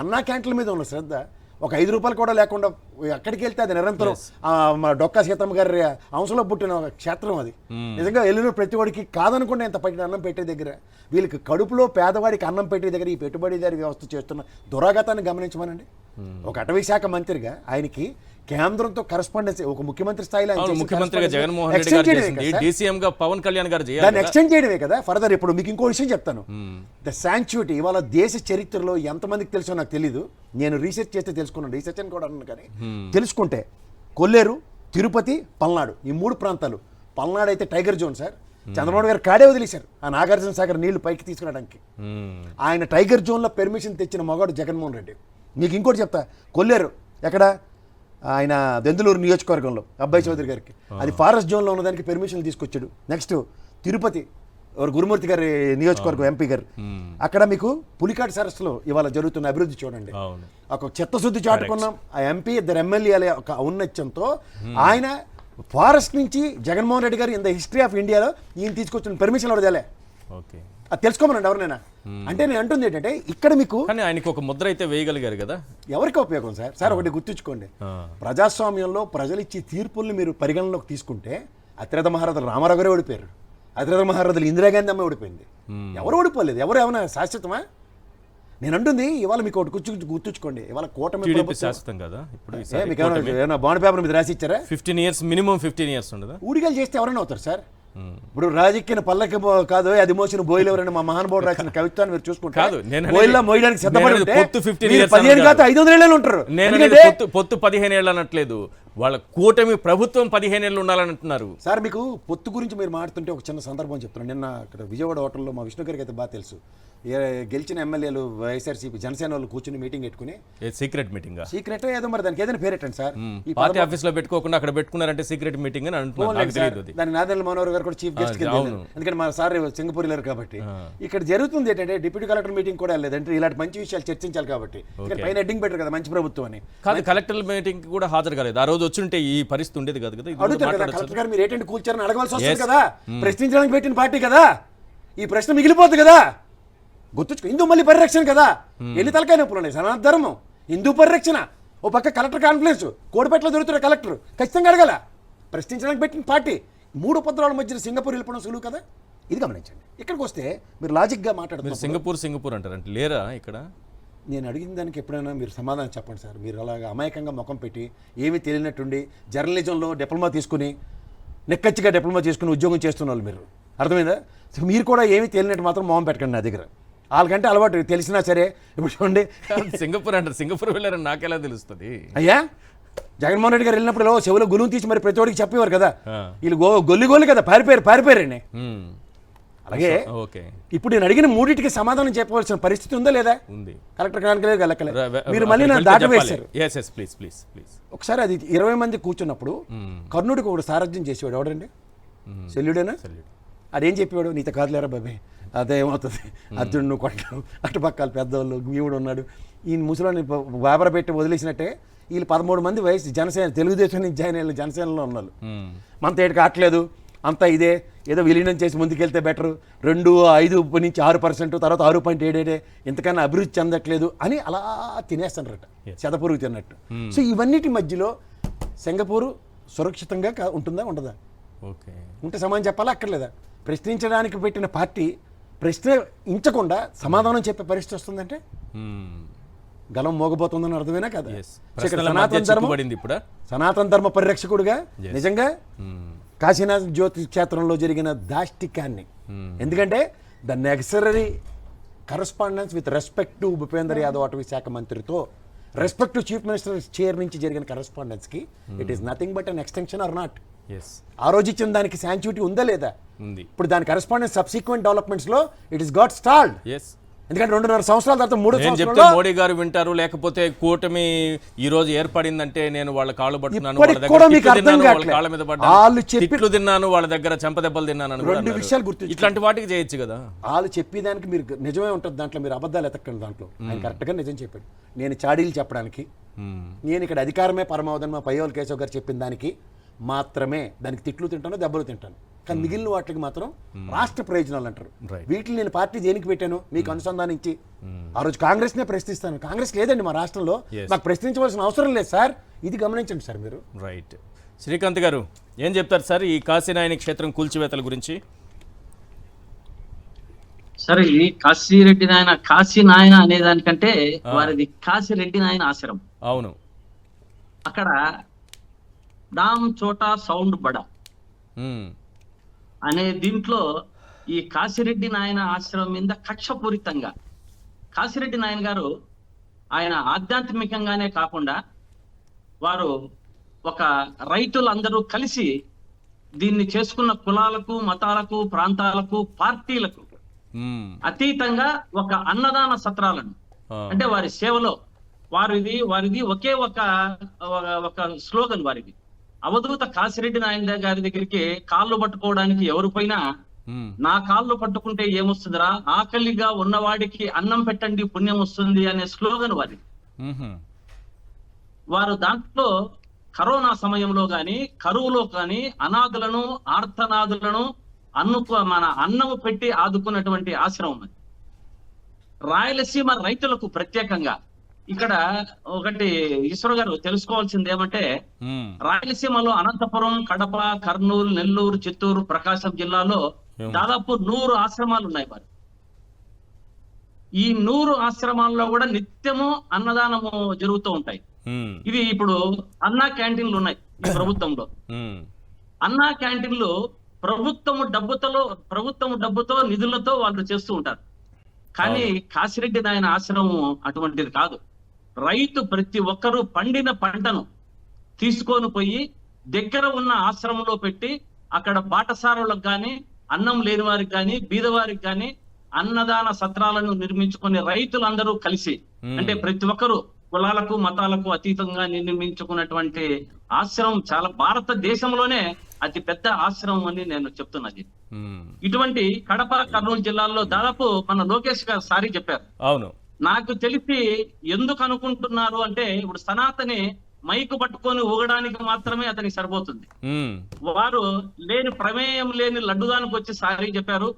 అన్నా క్యాంటీన్ల మీద ఉన్న శ్రద్ధ ఒక 5 రూపాయలు కూడా లేకుండా ఎక్కడికి వెళ్తే అది నిరంతరం డొక్కా సీతమ్మ గారి అంశంలో పుట్టిన ఒక క్షేత్రం అది. నిజంగా వెళ్ళిన ప్రతి వాడికి కాదనుకుంటే ఎంత పట్టిన అన్నం పెట్టే దగ్గర వీళ్ళకి కడుపులో పేదవాడికి అన్నం పెట్టే దగ్గర ఈ పెట్టుబడిదారి వ్యవస్థ చేస్తున్న దురాఘాతాన్ని గమనించమనండి. ఒక అటవీ శాఖ మంత్రిగా ఆయనకి కేంద్రంతో కరెస్పాండెన్స్ ఒక ముఖ్యమంత్రి స్థాయిలో ముఖ్యమంత్రిగా జగన్మోహన్ రెడ్డి గారు చేసింది, డీసీఎం గా పవన్ కళ్యాణ్ గారు చేయాలి, దాన్ని ఎక్స్టెండ్ చేయడమే కదా ఫర్దర్. ఇప్పుడు మీకు ఇంకో విషయం చెప్తాను, ద శాంక్చుటీ ఇవాళ దేశ చరిత్రలో ఎంతమందికి తెలుసో నాకు తెలీదు, నేను రీసెర్చ్ చేస్తే తెలుసుకున్నాను, రీసెర్చ్ అని కూడా అన్నాను. కానీ తెలుసుకుంటే కొల్లేరు, తిరుపతి, పల్నాడు ఈ 3 ప్రాంతాలు. పల్నాడు అయితే టైగర్ జోన్ సార్, చంద్రబాబు గారు కాడే వదిలేశారు ఆ నాగార్జున సాగర్ నీళ్లు పైకి తీసుకురావడానికి. ఆయన టైగర్ జోన్లో పెర్మిషన్ తెచ్చిన మగాడు జగన్మోహన్ రెడ్డి. మీకు ఇంకోటి చెప్తా, కొల్లేరు ఎక్కడ ఆయన దెందులూరు నియోజకవర్గంలో అబ్బాయి చౌదరి గారికి అది ఫారెస్ట్ జోన్లో ఉన్నదానికి పెర్మిషన్ తీసుకొచ్చాడు. నెక్స్ట్ తిరుపతి గురుమూర్తి గారి నియోజకవర్గం ఎంపీ గారు, అక్కడ మీకు పులికాటి సరస్సులో ఇవాళ జరుగుతున్న అభివృద్ధి చూడండి. ఒక చిత్తశుద్ధి చాటుకున్నాం ఆ ఎంపీ, 2 ఎమ్మెల్యేల ఒక ఔన్నత్యంతో ఆయన ఫారెస్ట్ నుంచి జగన్మోహన్ రెడ్డి గారు ఇన్ ద హిస్టరీ ఆఫ్ ఇండియాలో ఈయన తీసుకొచ్చిన పెర్మిషన్ ఎవరు తెలే, అది తెలుసుకోమనండి ఎవరినైనా. అంటే నేను అంటుంది ఏంటంటే ఇక్కడ మీకు ఆయనకు ఒక ముద్ర అయితే వేయగలిగారు కదా, ఎవరికి ఉపయోగం సార్? సార్ ఒకటి గుర్తుంచుకోండి, ప్రజాస్వామ్యంలో ప్రజలు ఇచ్చే తీర్పుల్ని మీరు పరిగణలోకి తీసుకుంటే అతిరథ మహారథులు రామారావు గారే ఓడిపోయారు, అతిరథ మహారథులు ఇందిరాగాంధీ అమ్మ ఓడిపోయింది. ఎవరు ఓడిపోలేదు, ఎవరు ఏమైనా శాశ్వతమా? నేను అంటుంది ఇవాళ మీకు ఒకటి గుర్తుంచుకోండి, ఇవాళ కూటమి టీడీపీ ప్రభుత్వం- శాశ్వతం కదా ఇప్పుడు ఏ, మీకు ఏమైనా బాండ్ పేపర్ మీద రాసి ఇచ్చారా? 15 ఇయర్స్ మినిమం 15 ఇయర్స్ ఉండదా? ఊడిగలు చేస్తే ఎవరైనా అవుతారు సార్. ఇప్పుడు రాజకీయ పల్లకి కాదు అది మోసిన బోయిలు ఎవరైనా మా మహానుభావుడు రాసిన కవిత్వాన్ని మీరు చూసుకుంటే కాదు, నేను బోయిలా మోయడానికి సిద్ధపడి నేను ఉంటే పొత్తు 15 మీరు years 15 కాదు అన్నాను. 500 ఏళ్ళు ఉంటారు. నేను ఎందుకంటే పొత్తు 15 ఏళ్ళు అనట్లేదు, వాళ్ళ కూటమి ప్రభుత్వం 15 ఏళ్ళు ఉండాలని అంటున్నారు. సార్ మీకు పొత్తు గురించి మీరు మాట్లాడుతుంటే ఒక చిన్న సందర్భం చెప్తున్నాను. నిన్న అక్కడ విజయవాడ హోటల్లో మా విష్ణు గారికి అయితే బాగా తెలుసు, గెలిచిన ఎమ్మెల్యేలు వైఎస్ఆర్సీపీ జనసేన వాళ్ళు కూర్చుని మీటింగ్ పెట్టుకుని సీక్రెట్ మీటింగ్ సీక్రెట్ ఏదో మరి దానికి ఏదైనా పేరెట్టండి సార్. ఈ పార్టీ ఆఫీస్ లో పెట్టుకోకుండా అక్కడ పెట్టుకున్నారంటే సీక్రెట్ మీటింగ్ అని అంటున్నారు. నాకు తెలియదు అది. దాని నాదెండ్ల మనోహర్ గారు కూడా చీఫ్ గెస్ట్ కింద అవును. ఎందుకంటే మా సార్ సింగపూర్ వెళ్ళారు కాబట్టి. ఇక్కడ జరుగుతుంది ఏంటంటే డిప్యూటీ కలెక్టర్ మీటింగ్ కూడా వెళ్ళలేదు అంటే ఇలాంటి మంచి విషయాలు చర్చించాలి కాబట్టి. ఇక్కడ పైన హెడ్డింగ్ పెట్టారు కదా మంచి ప్రభుత్వం అని. కాదు, కలెక్టర్ మీటింగ్ కి కూడా హాజరు కాలేదు. ఆ రోజు వచ్చుంటే ఈ పరిస్థితి ఉండేది కాదు కదా. ఇది కూడా అడుగుతారు కదా మాట్లాడొచ్చు. కలెక్టర్ గారు మీరు ఏంటంటే కూర్చారని అడగవలసి వస్తుంది కదా. ప్రశ్నించడానికి పెట్టిన పార్టీ కదా, ఈ ప్రశ్న మిగిలిపోతుంది కదా. గుర్తుంచుకో, హిందూ మళ్ళీ పరిరక్షణ కదా. ఎన్ని తలకాయ నొప్పులు ఉన్నాయి, సనాతన ధర్మం, హిందూ పరిరక్షణ. ఓ పక్క కలెక్టర్ కాన్ఫరెన్స్, కోడిపేటలో దొరుకుతున్న కలెక్టర్ ఖచ్చితంగా అడగల. ప్రశ్నించడానికి పెట్టిన పార్టీ 3 ఉపద్రవాల మధ్య సింగపూర్ వెళ్ళిపోవడం సులువు కదా. ఇది గమనించండి. ఇక్కడికి వస్తే మీరు లాజిక్గా మీరు మాట్లాడుతున్నారు. సింగపూర్ అంటారంటే లేరా ఇక్కడ? నేను అడిగిన దానికి ఎప్పుడైనా మీరు సమాధానం చెప్పండి సార్. మీరు అలాగా అమాయకంగా ముఖం పెట్టి ఏమీ తెలియనట్టుండి జర్నలిజంలో డిప్లొమా తీసుకుని నెక్కచ్చిగా డిప్లొమా చేసుకుని ఉద్యోగం చేస్తున్న వాళ్ళు మీరు, అర్థమైందా? సో మీరు కూడా ఏమీ తెలియనట్టు మాత్రం మొహం పెట్టకండి నా దగ్గర. వాళ్ళకంటే అలవాటు తెలిసినా సరే. ఇప్పుడు చూడండి, సింగపూర్ అంటారు, సింగపూర్ వెళ్ళారని నాకెలా తెలుస్తుంది? అయ్యా జగన్మోహన్ రెడ్డి గారు వెళ్ళినప్పుడు చెవులో గులువు తీసి మరి ప్రతి ఒడికి చెప్పేవారు కదా. ఆ. వీళ్ళు గొల్లి కదా పారిపోయారండి. అలాగే ఓకే, ఇప్పుడు నేను అడిగిన మూడింటికి సమాధానం చెప్పవలసిన పరిస్థితి ఉందా లేదా? ఉంది. కలెక్టర్ కానకలేదు లెక్కలేదు. మీరు మళ్ళీ నా దాటి వేశారు. ప్లీజ్. ఒకసారి అది 20 మంది కూర్చున్నప్పుడు కర్ణుడికి ఒకడు సారథ్యం చేసేవాడు ఎవడండి? శల్యుడేనా? అదేం చెప్పేవాడు, నీతో కాదులేరా బాబాయ్, అదేమవుతుంది అర్జునుడు నువ్వు కొట్టడం, అటుపక్కల పెద్దవాళ్ళు భీముడు ఉన్నాడు, ఈ ముసలాన్ని బాబర పెట్టి వదిలేసినట్టే వీళ్ళు 13 మంది వయసు జనసేన తెలుగుదేశం నుంచి జాయిన్ అయ్యారు, జనసేనలో ఉన్నారు. మనతో ఏడు కావట్లేదు, అంతా ఇదే ఏదో విలీనం చేసి ముందుకెళ్తే బెటర్, 2.5 నుంచి 6%, తర్వాత 6.77, ఇంతకన్నా అభివృద్ధి చెందట్లేదు అని అలా తినేస్తారట, చెదపురుగు తిన్నట్టు. సో ఇవన్నిటి మధ్యలో సింగపూర్ సురక్షితంగా ఉంటుందా ఉండదా? ఓకే, ఉంటే సమాధానం చెప్పాలా అక్కర్లేదా? ప్రశ్నించడానికి పెట్టిన పార్టీ ప్రశ్నించకుండా సమాధానం చెప్పే పరిస్థితి వస్తుందంటే గలం మోగబోతుందని అర్థమైనా కదా. సనాతన ధర్మ పరిరక్షకుడుగా నిజంగా కాశీనాథ్ జ్యోతి క్షేత్రంలో జరిగిన దాష్టికాన్ని, ఎందుకంటే the necessary correspondence with respect to Bhupendra Yadav అటవీ శాఖ మంత్రితో respect to chief minister chair నుంచి జరిగిన కరస్పాండెన్స్ కి it is nothing but an extension or not? ఆ రోజు ఇచ్చిన దానికి శాంక్చుటీ ఉందా లేదా? ఇప్పుడు దాని కరస్పాండెన్స్ సబ్సిక్వెంట్ డెవలప్మెంట్స్ లో ఇట్ ఇస్ గాట్ స్టాల్డ్. ఎందుకంటే 2.5 సంవత్సరాల తర్వాత 3 సంవత్సరాలు మోడీ గారు వింటారు, లేకపోతే కూటమి ఈ రోజు ఏర్పడిందంటే నేను వాళ్ళ కాళ్ళు పట్టుకున్నాను, తిట్లు తిన్నాను, వాళ్ళ దగ్గర చెంపదెబ్బలు తిన్నాను, 2 విషయాలు గుర్తు. ఇట్లాంటి వాటికి చేయొచ్చు కదా. వాళ్ళు చెప్పేదానికి మీరు నిజమే ఉంటుంది, దాంట్లో మీరు అబద్ధాలు ఎతకండి. దాంట్లో ఆయన కరెక్ట్గా నిజం చెప్పాడు. నేను చాడీలు చెప్పడానికి, నేను ఇక్కడ అధికారమే పరమావధి మా పయ్యోల్ కేశవ్ గారు చెప్పిన దానికి మాత్రమే దానికి తిట్లు తింటాను, దెబ్బలు తింటాను. కానీ మిగిలిన వాటికి మాత్రం రాష్ట్ర ప్రయోజనాలు అంటారు. వీటిని నేను పార్టీ దేనికి పెట్టాను మీకు అనుసంధానించి ఆ రోజు కాంగ్రెస్నే ప్రశ్నిస్తాను. కాంగ్రెస్ లేదండి మా రాష్ట్రంలో, మాకు ప్రశ్నించవలసిన అవసరం లేదు సార్. ఇది గమనించండి సార్ మీరు. రైట్. శ్రీకాంత్ గారు ఏం చెప్తారు సార్ ఈ కాశీనాయని క్షేత్రం కూల్చివేతల గురించి? సరే, ఇది కాశీరెడ్డి నాయన, కాశీ నాయన అనే దానికంటే వారిది కాశీరెడ్డి నాయన ఆశ్రమం. అవును, అక్కడ డామ్ చోటా సౌండ్ బడా అనే దీంట్లో ఈ కాశీరెడ్డి నాయన ఆశ్రమం మీద కక్షపూరితంగా కాశీరెడ్డి నాయన గారు ఆయన ఆధ్యాత్మికంగానే కాకుండా వారు ఒక రైతులందరూ కలిసి దీన్ని చేసుకున్న కులాలకు, మతాలకు, ప్రాంతాలకు, పార్టీలకు అతీతంగా ఒక అన్నదాన సత్రాలను, అంటే వారి సేవలో వారిది ఒకే ఒక స్లోగన్ వారిది. అవధూత కాశీరెడ్డి నాయన గారి దగ్గరికి కాళ్ళు పట్టుకోవడానికి ఎవరు పోయినా నా కాళ్ళు పట్టుకుంటే ఏమొస్తుందిరా, ఆకలిగా ఉన్నవాడికి అన్నం పెట్టండి పుణ్యం వస్తుంది అనే స్లోగన్ వారిది. వారు దాంట్లో కరోనా సమయంలో గాని, కరువులో కానీ అనాథులను, ఆర్తనాథులను అన్నము పెట్టి ఆదుకున్నటువంటి ఆశ్రమం అది. రాయలసీమ రైతులకు ప్రత్యేకంగా ఇక్కడ ఒకటి ఈశ్వర్ గారు తెలుసుకోవాల్సింది ఏమంటే, రాయలసీమలో అనంతపురం, కడప, కర్నూలు, నెల్లూరు, చిత్తూరు, ప్రకాశం జిల్లాలో దాదాపు 100 ఆశ్రమాలు ఉన్నాయి. వారు ఈ 100 ఆశ్రమాల్లో కూడా నిత్యము అన్నదానము జరుగుతూ ఉంటాయి. ఉమ్, ఇది ఇప్పుడు అన్నా క్యాంటీన్లు ఉన్నాయి ఈ ప్రభుత్వంలో. ఉమ్, అన్నా క్యాంటీన్లు ప్రభుత్వము డబ్బుతో నిధులతో వాళ్ళు చేస్తూ ఉంటారు. కానీ కాశిరెడ్డి నాయన ఆశ్రమం అటువంటిది కాదు. రైతు ప్రతి ఒక్కరూ పండిన పంటను తీసుకొని పోయి దగ్గర ఉన్న ఆశ్రమంలో పెట్టి అక్కడ బాటసారులకు గాని, అన్నం లేని వారికి గాని, బీదవారికి గాని అన్నదాన సత్రాలను నిర్మించుకునే రైతులందరూ కలిసి, అంటే ప్రతి ఒక్కరు కులాలకు మతాలకు అతీతంగా నిర్మించుకున్నటువంటి ఆశ్రమం చాలా భారతదేశంలోనే అతి పెద్ద ఆశ్రమం అని నేను చెప్తున్నది. ఉమ్. ఇటువంటి కడప, కర్నూలు జిల్లాల్లో దాదాపు మన లోకేష్ గారు సారి చెప్పారు. అవును. నాకు తెలిసి ఎందుకు అనుకుంటున్నారు అంటే, ఇప్పుడు సనాతని మైకు పట్టుకొని ఊగడానికి మాత్రమే అతనికి సరిపోతుంది. ఉమ్, వారు లేని ప్రమేయం లేని లడ్డుదానికి వచ్చి సారీ చెప్పారు.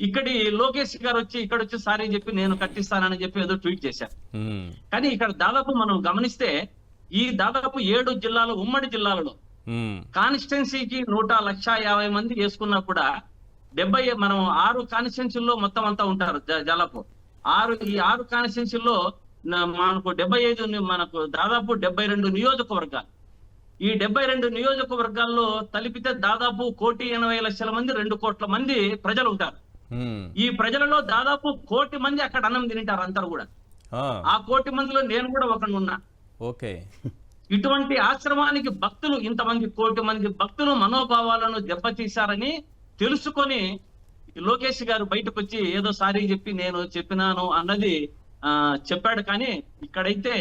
ఇక్కడి లోకేష్ గారు వచ్చి ఇక్కడ వచ్చి సారీ చెప్పి నేను కట్టిస్తానని చెప్పి ఏదో ట్వీట్ చేశారు. ఉమ్, కానీ ఇక్కడ దాదాపు మనం గమనిస్తే ఈ దాదాపు 7 జిల్లాలు, ఉమ్మడి జిల్లాలలో ఉమ్, కాన్స్టిట్యున్సీకి 150 మంది వేసుకున్నా కూడా 70 మనం 6 కాన్స్టిట్యున్సీల్లో మొత్తం అంతా ఉంటారు జలపు. ఈ 6 కాన్స్టిట్యున్సీల్లో మనకు 75 మనకు దాదాపు 72 నియోజకవర్గాలు. ఈ 72 నియోజకవర్గాల్లో తలిపితే దాదాపు 1,80,00,000 మంది, 2 కోట్ల మంది ప్రజలు ఉంటారు. ఉమ్, ఈ ప్రజలలో దాదాపు 1 కోటి మంది అక్కడ అన్నం తింటారు అందరూ కూడా. ఆ, ఆ 1 కోటి మందిలో నేను కూడా ఒకడు ఉన్నా. ఓకే. ఇటువంటి ఆశ్రమానికి భక్తులు, ఇంతమంది 1 కోటి మంది భక్తులు మనోభావాలను దెబ్బతీశారని తెలుసుకొని లోకేష్ గారు బయటకు వచ్చి ఏదో సారీ చెప్పి నేను చెప్పినాను అన్నది చెప్పాడు. కానీ ఇక్కడైతే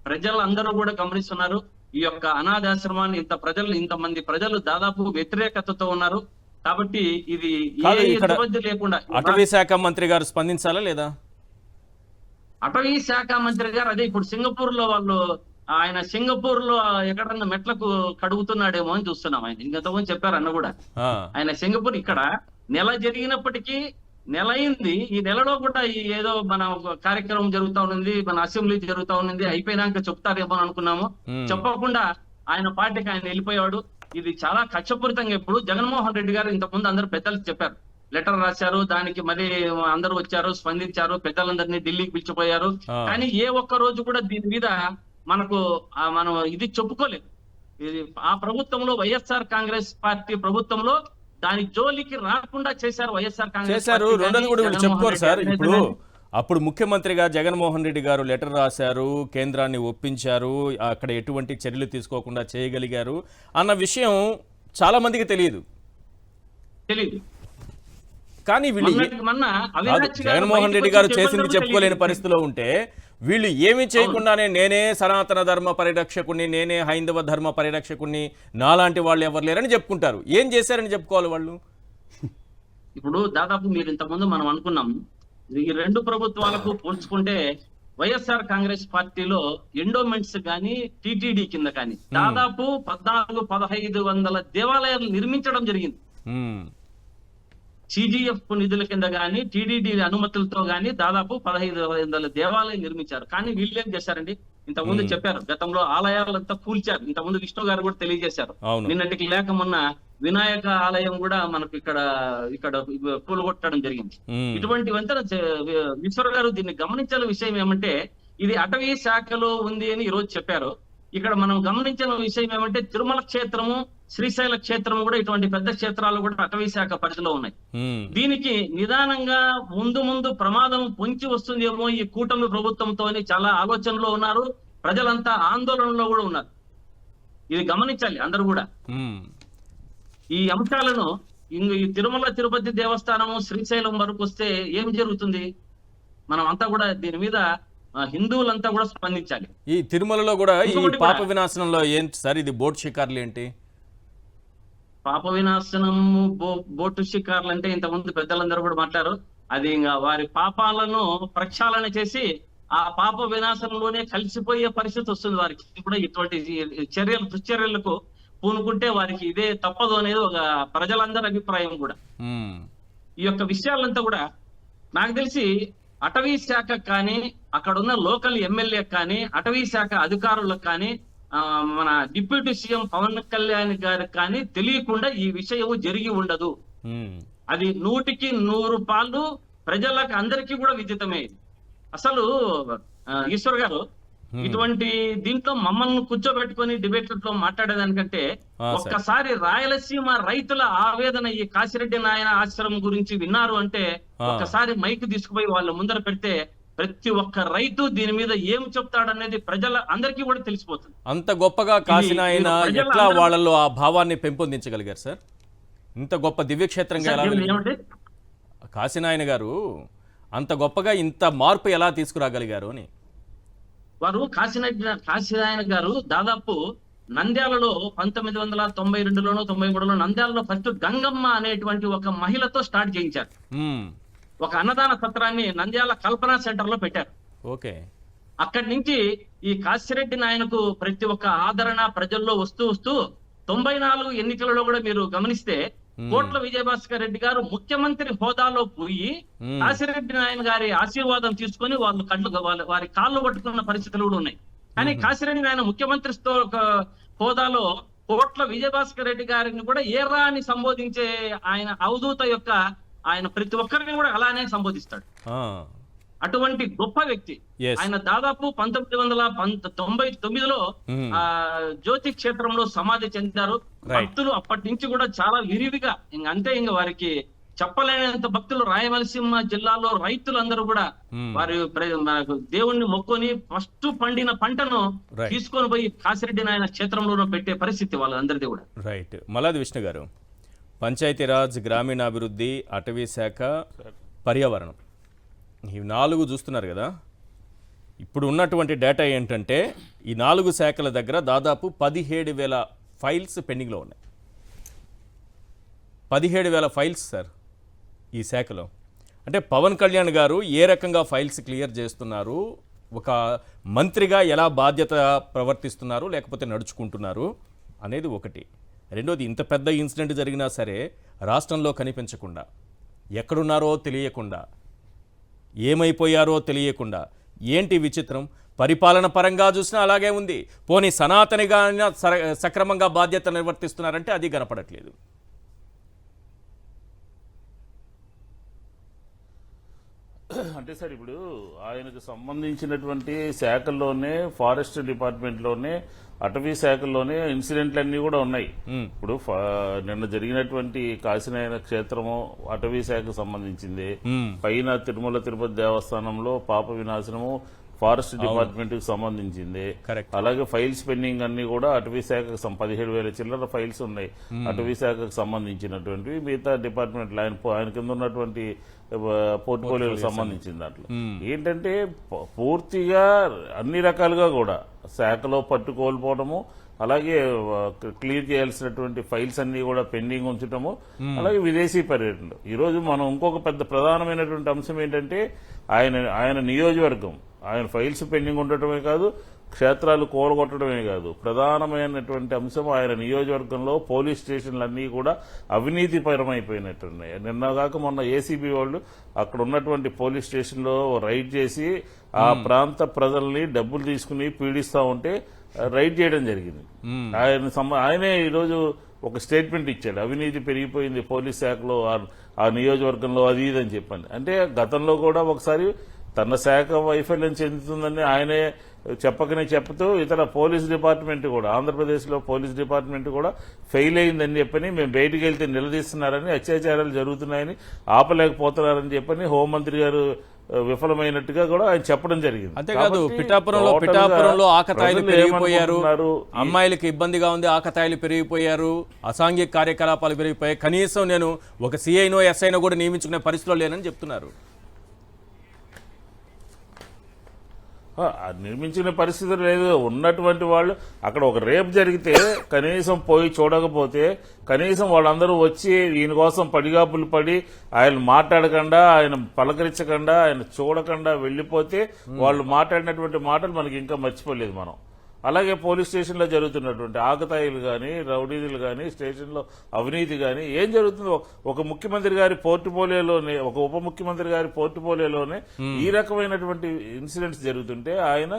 ప్రజలందరూ కూడా గమనిస్తున్నారు. ఈ యొక్క అనాథాశ్రమాన్ని ఇంతమంది ప్రజలు దాదాపు వ్యతిరేకతతో ఉన్నారు. కాబట్టి ఇది కాదు, ఏ ఇక్కడ ఇబ్బంది లేకుండా అటవీ శాఖ మంత్రి గారు స్పందించాలా లేదా? అటవీ శాఖ మంత్రి గారు అదే ఇప్పుడు సింగపూర్ లో ఆయన సింగపూర్ లో ఎక్కడన్నా మెట్లకు కడుగుతున్నాడేమో అని చూస్తున్నాం. ఆయన ఇంతకుముందు చెప్పారు అన్న కూడా. ఆ, ఆయన సింగపూర్ ఇక్కడ నెల జరిగినప్పటికీ నెల అయింది. ఈ నెలలో కూడా ఏదో మన కార్యక్రమం జరుగుతా ఉంది, మన అసెంబ్లీ జరుగుతా ఉంది, అయిపోయినాక చెప్తారేమో అనుకున్నాము. చెప్పకుండా ఆయన పార్టీకి ఆయన వెళ్ళిపోయాడు. ఇది చాలా కక్షపూరితంగా. ఇప్పుడు జగన్మోహన్ రెడ్డి గారు ఇంతకుముందు అందరూ పెద్దలు చెప్పారు, లెటర్ రాశారు, దానికి మరి అందరూ వచ్చారు, స్పందించారు, పెద్దలందరినీ ఢిల్లీకి పిలిచిపోయారు. కానీ ఏ ఒక్క రోజు కూడా దీని మీద మనం ఇది చెప్పుకోలేదు. ఇది ఆ ప్రభుత్వంలో వైఎస్ఆర్ కాంగ్రెస్ పార్టీ ప్రభుత్వంలో దాని జోలికి రాకుండా చేశారు వైఎస్ఆర్ కాంగ్రెస్ చేశారు. పార్టీ. రెండోది కూడా వీళ్ళు జగన్మోహన్ చెప్పుకోరు రెడ్డి సార్. గారు ఇప్పుడు అప్పుడు ముఖ్యమంత్రిగా జగన్మోహన్ రెడ్డి గారు లెటర్ రాశారు, కేంద్రాన్ని ఒప్పించారు, అక్కడ ఎటువంటి చర్యలు తీసుకోకుండా చేయగలిగారు అన్న విషయం చాలా మందికి తెలియదు. తెలీదు. కానీ వీళ్ళు మొన్న అవినాష్ గారు జగన్మోహన్ రెడ్డి బయటకు గారు వచ్చి చేసింది చెప్పడం చెప్పుకోలేని తెలియదు. పరిస్థితిలో ఉంటే వీళ్ళు ఏమీ చేయకుండానే నేనే సనాతన ధర్మ పరిరక్షకుణ్ణి, నేనే హైందవ ధర్మ పరిరక్షకుణ్ణి, నాలాంటి వాళ్ళు ఎవరు లేరని చెప్పుకుంటారు. ఏం చేశారని చెప్పుకోవాలి వాళ్ళు? ఇప్పుడు దాదాపు మీరు ఇంతకుముందు మనం అనుకున్నాం, ఈ 2 ప్రభుత్వాలకు పోల్చుకుంటే వైఎస్ఆర్ కాంగ్రెస్ పార్టీలో ఎండోమెంట్స్ గాని టిటిడి కింద కానీ దాదాపు 14,000-1,500 దేవాలయాలు నిర్మించడం జరిగింది. సిజిఎఫ్ నిధుల కింద గాని టిడిడి అనుమతులతో గాని దాదాపు 1,500 దేవాలయాలు నిర్మించారు. కానీ వీళ్ళు ఏం చేశారండి? ఇంతకుముందు చెప్పారు, గతంలో ఆలయాలంతా కూల్చారు. ఇంతకుముందు విష్ణు గారు కూడా తెలియజేశారు. నిన్నటికి లేక మొన్న వినాయక ఆలయం కూడా మనకు ఇక్కడ కూలగొట్టడం జరిగింది. ఇటువంటివంతా ఈశ్వర్ గారు దీన్ని గమనించాల విషయం ఏమంటే, ఇది అటవీ శాఖలో ఉంది అని ఈ రోజు చెప్పారు. ఇక్కడ మనం గమనించిన విషయం ఏమంటే, తిరుమల క్షేత్రము, శ్రీశైల క్షేత్రము కూడా ఇటువంటి పెద్ద క్షేత్రాలు కూడా అటవీ శాఖ పరిధిలో ఉన్నాయి. దీనికి నిదానంగా ముందు ప్రమాదం పొంచి వస్తుందేమో ఈ కూటమి ప్రభుత్వంతో అని చాలా ఆలోచనలో ఉన్నారు. ప్రజలంతా ఆందోళనలో కూడా ఉన్నారు. ఇది గమనించాలి అందరూ కూడా. ఈ అంశాలను ఈ తిరుమల తిరుపతి దేవస్థానము, శ్రీశైలం వరకు వస్తే ఏం జరుగుతుంది? మనం అంతా కూడా దీని మీద హిందువులంతా కూడా స్పందించాలి. ఈ తిరుమలలో కూడా ఈ పాప వినాశనంలో ఏంటి సార్, ఇది బోట్ షికార్లు ఏంటి? పాప వినాశనము బోటు షికార్లు అంటే ఇంతకుముందు పెద్దలందరూ కూడా మాట్లాడారు. అది ఇంకా వారి పాపాలను ప్రక్షాళన చేసి ఆ పాప వినాశనంలోనే కలిసిపోయే పరిస్థితి వస్తుంది వారికి. ఇప్పుడు ఇటువంటి దుశ్చర్యలకు పూనుకుంటే వారికి ఇదే తప్పదు అనేది ఒక ప్రజలందరి అభిప్రాయం కూడా. ఈ యొక్క విషయాలంతా కూడా నాకు తెలిసి అటవీ శాఖ కానీ, అక్కడ ఉన్న లోకల్ ఎమ్మెల్యే కానీ, అటవీ శాఖ అధికారులకు కానీ, మన డిప్యూటీ సీఎం పవన్ కళ్యాణ్ గారికి కానీ తెలియకుండా ఈ విషయం జరిగి ఉండదు. అది 100కి 100 పాళ్ళు ప్రజలకు అందరికీ కూడా విదితమే. అసలు ఈశ్వర్ గారు ఇటువంటి దీంట్లో మమ్మల్ని కూర్చోబెట్టుకొని డిబేట్లలో మాట్లాడేదానికంటే ఒక్కసారి రాయలసీమ రైతుల ఆవేదన ఈ కాశిరెడ్డి నాయన ఆశ్రమం గురించి విన్నారు అంటే ఒక్కసారి మైక్ తీసుకుపోయి వాళ్ళ ముందర పెడితే ప్రతి ఒక్క రైతు దీని మీద ఏం చెప్తాడనేది ప్రజల అందరికీ కూడా తెలిసిపోతుంది. అంత గొప్పగా కాసిన ఆయన ప్రజల ఎట్లా అందరూ- వాళ్ళలో ఆ భావాన్ని పెంపొందించగలిగారు సార్? ఇంత గొప్ప దివ్యక్షేత్రంగా ఎలా ఏమంటే కాశీనాయన గారు అంత గొప్పగా ఇంత మార్పు ఎలా తీసుకురాగలిగారు అని. వారు కాశీనాయన గారు దాదాపు నంద్యాలలో 1992లోనో 93లో నంద్యాలలో ఫస్ట్ గంగమ్మ అనేటువంటి ఒక మహిళతో స్టార్ట్ చేయించారు. మ్మ్. ఒక అన్నదాన సత్రాన్ని నంద్యాల కల్పన సెంటర్ లో పెట్టారు. ఓకే. అక్కడి నుంచి ఈ కాశిరెడ్డి నాయనకు ప్రతి ఒక్క ఆదరణ ప్రజల్లో వస్తూ 94 ఎన్నికలలో కూడా మీరు గమనిస్తే కోట్ల విజయభాస్కర్ రెడ్డి గారు ముఖ్యమంత్రి హోదాలో పోయి కాశిరెడ్డి నాయన గారి ఆశీర్వాదం తీసుకొని వారి కాళ్ళు పట్టుకున్న పరిస్థితులు కూడా ఉన్నాయి. కానీ కాశిరెడ్డి నాయన ముఖ్యమంత్రి హోదాలో కోట్ల విజయభాస్కర్ రెడ్డి గారిని కూడా ఏర్రా అని సంబోధించే ఆయన అవధూత యొక్క ఆయన ప్రతి ఒక్కరిని కూడా అలానే సంబోధిస్తాడు. అటువంటి గొప్ప వ్యక్తి ఆయన. దాదాపు 1999లో జ్యోతి క్షేత్రంలో సమాధి చెందారు. భక్తులు అప్పటి నుంచి కూడా చాలా విరివిగా ఇంక వారికి చెప్పలేనంత భక్తులు రాయలసీమ జిల్లాలో రైతులందరూ కూడా వారి దేవుణ్ణి మొక్కుని ఫస్ట్ పండిన పంటను తీసుకొని పోయి కాశిరెడ్డి నాయన క్షేత్రంలో పెట్టే పరిస్థితి వాళ్ళందరిది కూడా. రైట్. మల్లాది విష్ణు గారు, పంచాయతీరాజ్, గ్రామీణాభివృద్ధి, అటవీ శాఖ, పర్యావరణం, ఈ 4 చూస్తున్నారు కదా. ఇప్పుడు ఉన్నటువంటి డేటా ఏంటంటే ఈ 4 శాఖల దగ్గర దాదాపు 17,000 ఫైల్స్ పెండింగ్లో ఉన్నాయి. 17,000 ఫైల్స్ సార్ ఈ శాఖలో. అంటే పవన్ కళ్యాణ్ గారు ఏ రకంగా ఫైల్స్ క్లియర్ చేస్తున్నారు, ఒక మంత్రిగా ఎలా బాధ్యత ప్రవర్తిస్తున్నారు లేకపోతే నడుచుకుంటున్నారు అనేది ఒకటి. రెండోది, ఇంత పెద్ద ఇన్సిడెంట్ జరిగినా సరే రాష్ట్రంలో కనిపించకుండా, ఎక్కడున్నారో తెలియకుండా, ఏమైపోయారో తెలియకుండా, ఏంటి విచిత్రం? పరిపాలన పరంగా చూసినా అలాగే ఉంది. పోనీ సనాతనిగా సక్రమంగా బాధ్యత నిర్వర్తిస్తున్నారంటే అది కనపడట్లేదు. అంటే సార్ ఇప్పుడు ఆయనకు సంబంధించినటువంటి శాఖల్లోనే, ఫారెస్ట్ డిపార్ట్మెంట్లోనే, అటవీ శాఖల్లోనే ఇన్సిడెంట్లన్నీ కూడా ఉన్నాయి. ఇప్పుడు నిన్న జరిగినటువంటి కాశీనాయన క్షేత్రము అటవీ శాఖకు సంబంధించింది. పైన తిరుమల తిరుపతి దేవస్థానంలో పాప వినాశనము ఫారెస్ట్ డిపార్ట్మెంట్ కి సంబంధించింది. అలాగే ఫైల్స్ పెండింగ్ అన్ని కూడా అటవీ శాఖకు 17,000 చిల్లర ఫైల్స్ ఉన్నాయి అటవీ శాఖకు సంబంధించినటువంటివి. మిగతా డిపార్ట్మెంట్లు ఆయన కింద ఉన్నటువంటి పోర్ట్ఫోలియోకి సంబంధించిన దాంట్లో ఏంటంటే పూర్తిగా అన్ని రకాలుగా కూడా శాఖలో పట్టు కోల్పోవడము, అలాగే క్లియర్ చేయాల్సినటువంటి ఫైల్స్ అన్ని కూడా పెండింగ్ ఉంచటము, అలాగే విదేశీ పర్యటనలు. ఈరోజు మనం ఇంకొక పెద్ద ప్రధానమైనటువంటి అంశం ఏంటంటే ఆయన నియోజకవర్గం, ఆయన ఫైల్స్ పెండింగ్ ఉండటమే కాదు, క్షేత్రాలు కూలగొట్టడమే కాదు, ప్రధానమైనటువంటి అంశం ఆయన నియోజకవర్గంలో పోలీస్ స్టేషన్లన్నీ కూడా అవినీతిపరమైపోయినట్టున్నాయి. నిన్నగాక మొన్న ఏసీబీ వాళ్ళు అక్కడ ఉన్నటువంటి పోలీస్ స్టేషన్లో రైడ్ చేసి ఆ ప్రాంత ప్రజల్ని డబ్బులు తీసుకుని పీడిస్తా ఉంటే రైడ్ చేయడం జరిగింది. ఆయనే ఈరోజు ఒక స్టేట్మెంట్ ఇచ్చాడు, అవినీతి పెరిగిపోయింది పోలీస్ శాఖలో, ఆ నియోజకవర్గంలో అది ఇదని చెప్పండి. అంటే గతంలో కూడా ఒకసారి తన శాఖ వైఫల్యం చెందుతుందని ఆయనే చెప్పకనే చెప్తూ ఇతర పోలీస్ డిపార్ట్మెంట్ కూడా, ఆంధ్రప్రదేశ్లో పోలీస్ డిపార్ట్మెంట్ కూడా ఫెయిల్ అయిందని చెప్పని, మేము బయటికి వెళ్తే నిలదీస్తున్నారని, అత్యాచారాలు జరుగుతున్నాయని ఆపలేకపోతున్నారని చెప్పని హోంమంత్రి గారు విఫలమైనట్టుగా కూడా ఆయన చెప్పడం జరిగింది. అంతేకాదు, పిఠాపురంలో ఆకతాయిలు పెరిగిపోయారు, అమ్మాయిలకు ఇబ్బందిగా ఉంది, ఆకతాయిలు పెరిగిపోయారు, అసాంఘిక కార్యకలాపాలు పెరిగిపోయాయి, కనీసం నేను ఒక సిఐనో ఎస్ఐనో కూడా నియమించుకునే పరిస్థితిలో లేనని చెప్తున్నారు. నిర్మించిన పరిస్థితి లేదు. ఉన్నటువంటి వాళ్ళు అక్కడ ఒక రేపు జరిగితే కనీసం పోయి చూడకపోతే, కనీసం వాళ్ళందరూ వచ్చి ఈయన కోసం పడిగాపులు పడి ఆయన మాట్లాడకుండా, ఆయన పలకరించకుండా, ఆయన చూడకుండా వెళ్లిపోతే వాళ్ళు మాట్లాడినటువంటి మాటలు మనకి ఇంకా మర్చిపోలేదు మనం. అలాగే పోలీస్ స్టేషన్లో జరుగుతున్నటువంటి ఆకతాయిలు కానీ, రౌడీలు కానీ, స్టేషన్లో అవినీతి కానీ ఏం జరుగుతుందో, ఒక ముఖ్యమంత్రి గారి పోర్ట్ఫోలియోలోనే, ఒక ఉప ముఖ్యమంత్రి గారి పోర్ట్ఫోలియోలోనే ఈ రకమైనటువంటి ఇన్సిడెంట్స్ జరుగుతుంటే ఆయన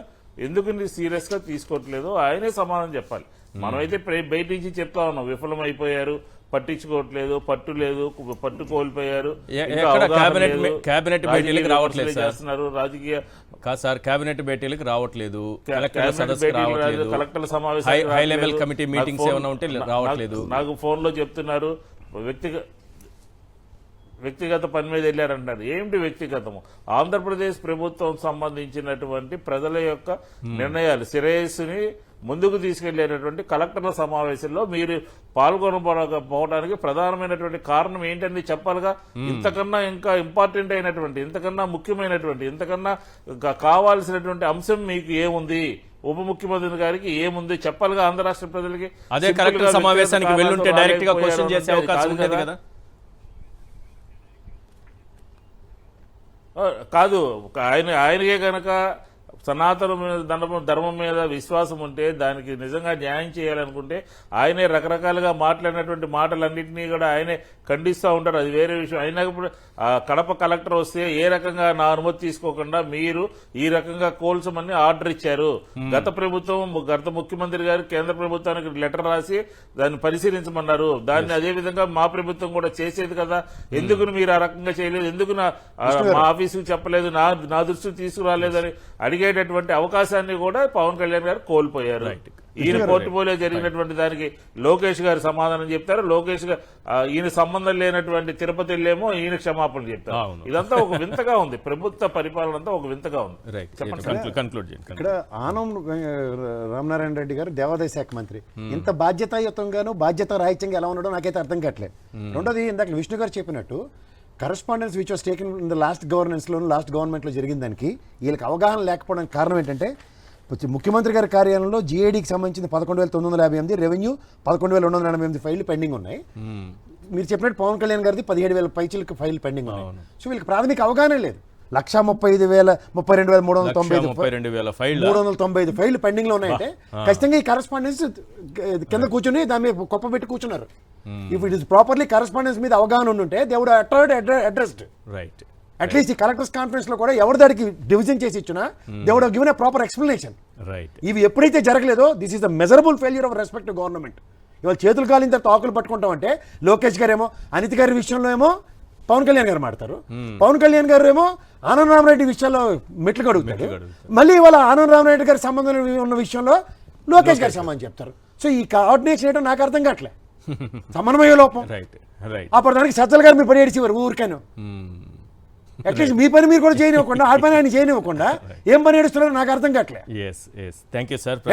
ఎందుకు సీరియస్ గా తీసుకోవట్లేదు, ఆయనే సమాధానం చెప్పాలి. మనమైతే బయట నుంచి చెప్తా ఉన్నాం విఫలం అయిపోయారు, పట్టించుకోవట్లేదు, పట్టు లేదు, పట్టు కోల్పోయారు, ఇంకా ఎక్కడ అవగాహన లేదు, క్యాబినెట్ రాజకీయ భేటీలకు రావట్లేదు సార్. చేస్తున్నారు, రాజకీయ కాదు సార్, క్యాబినెట్ భేటీలకు రావట్లేదు, కలెక్టర్ల క్యాబినెట్ సదస్సుకు భేటీలు రావట్లేదు, కలెక్టర్ల సమావేశాలకు హై లెవెల్ రావట్లేదు. కమిటీ నాకు మీటింగ్స్ ఫోన్- ఏమైనా ఉంటే రావట్లేదు. నాకు ఫోన్లో చెప్తున్నారు వ్యక్తిగత పని మీద వెళ్ళారంటారు. ఏమిటి వ్యక్తిగతము? ఆంధ్రప్రదేశ్ ప్రభుత్వం సంబంధించినటువంటి ప్రజల యొక్క నిర్ణయాలు శ్రేయస్సుని ముందుకు తీసుకెళ్లేటటువంటి కలెక్టర్ల సమావేశంలో మీరు పాల్గొనకపోవడానికి ప్రధానమైనటువంటి కారణం ఏంటని చెప్పాలిగా. ఇంతకన్నా ఇంకా ఇంపార్టెంట్ అయినటువంటి, ఇంతకన్నా ముఖ్యమైనటువంటి, ఇంతకన్నా కావాల్సినటువంటి అంశం మీకు ఏముంది? ఉప ముఖ్యమంత్రి గారికి ఏముంది చెప్పాలిగా ఆంధ్ర రాష్ట్ర ప్రజలకి. అదే కలెక్టర్ సమావేశానికి వెళ్ళుంటే డైరెక్ట్ గా క్వశ్చన్ చేసే అవకాశం ఉండేది కదా. కాదు, ఆయనకే కనుక సనాతన ధర్మం మీద విశ్వాసం ఉంటే, దానికి నిజంగా న్యాయం చేయాలనుకుంటే ఆయనే రకరకాలుగా మాట్లాడినటువంటి మాటలన్నింటినీ కూడా ఆయనే ఖండిస్తూ ఉంటారు. అది వేరే విషయం. అయినప్పుడు కడప కలెక్టర్ వస్తే ఏ రకంగా నా అనుమతి తీసుకోకుండా మీరు ఈ రకంగా కోల్చమని ఆర్డర్ ఇచ్చారు. గత ముఖ్యమంత్రి గారు కేంద్ర ప్రభుత్వానికి లెటర్ రాసి దాన్ని పరిశీలించమన్నారు. దాన్ని అదే విధంగా మా ప్రభుత్వం కూడా చేసేది కదా. ఎందుకు మీరు ఆ రకంగా చేయలేదు? ఎందుకు మా ఆఫీసుకు చెప్పలేదు, నా దృష్టికి తీసుకురాలేదని అడిగేటటువంటి అవకాశాన్ని కూడా పవన్ కళ్యాణ్ గారు కోల్పోయారు. ఈయన పోర్టుపోలియో జరిగినటువంటి దానికి లోకేష్ గారు సమాధానం చెప్తారు. లోకేష్ గారు ఈయన సంబంధం లేనటువంటి తిరుపతి వెళ్ళేమో ఈయన క్షమాపణ చెప్తారు. ఇదంతా ఒక వింతగా ఉంది. ప్రభుత్వ పరిపాలన అంతా ఒక వింతగా ఉంది. ఇక్కడ ఆనం రామనారాయణ రెడ్డి గారు దేవాదాయ శాఖ మంత్రి, ఇంత బాధ్యతాయుతంగాను బాధ్యత రాహిత్యంగా ఎలా ఉండడం నాకైతే అర్థం కావట్లేదు. రెండోది, ఇందాక విష్ణు గారు చెప్పినట్టు correspondence which was taken in the last గవర్నమెంట్లో జరిగిన దానికి వీళ్ళకి అవగాహన లేకపోవడానికి కారణం ఏంటంటే, ముఖ్యమంత్రి గారి కార్యాలయంలో జీఏడీకి సంబంధించిన 11,958, రెవెన్యూ 11,288 ఫైళ్లు పెండింగ్ ఉన్నాయి. మీరు చెప్పినట్టు పవన్ కళ్యాణ్ గారిది 17,000 పైచీలకు ఫైల్ పెండింగ్ ఉన్నాయి. సో వీళ్ళకి ప్రాథమిక అవగాహన లేదు. 1,32,395 ఫైళ్లు పెండింగ్ లో ఉన్నాయంటే ఖచ్చితంగా ఈ కరస్పాండెన్స్ కింద కూర్చొని దాని మీద గొప్ప పెట్టి కూర్చున్నారు. If it is properly correspondence మీద అవగాహన ఉంటే they would addressed. Right. At least ఈ కలెక్టర్స్ కాన్ఫరెన్స్ లో కూడా ఎవరి దానికి డివిజన్ చేసి ఇచ్చినా they would have given a proper explanation. Right. ఇవి ఎప్పుడైతే జరగలేదో this is the measurable failure of respect to government. ఇవాళ చేతులు కాలిన తర్వాత ఆకులు పట్టుకుంటామంటే లోకేష్ గారేమో అనిత గారి విషయంలో ఏమో పవన్ కళ్యాణ్ గారు మాడతారు, పవన్ కళ్యాణ్ గారు ఏమో ఆనంద్ రామరెడ్డి విషయంలో మెట్లు కడుగుతారు, మళ్ళీ ఇవాళ ఆనంద్ రామరెడ్డి గారి సంబంధం ఉన్న విషయంలో లోకేష్ గారి సంబంధం చెప్తారు. సో ఈ కోఆర్డినేషన్ చేయడం నాకు అర్థం కావట్లే, సమన్వయ లోపం. అప్పుడు దానికి సజ్జల గారు మీరు పడేసేవారు ఊరికేను. అట్లీస్ట్ మీ పని మీరు కూడా చేయనివ్వకుండా ఆ పని ఆయన చేయనివ్వకుండా ఏం పని ఏడుస్తున్నారో నాకు అర్థం కావట్లే.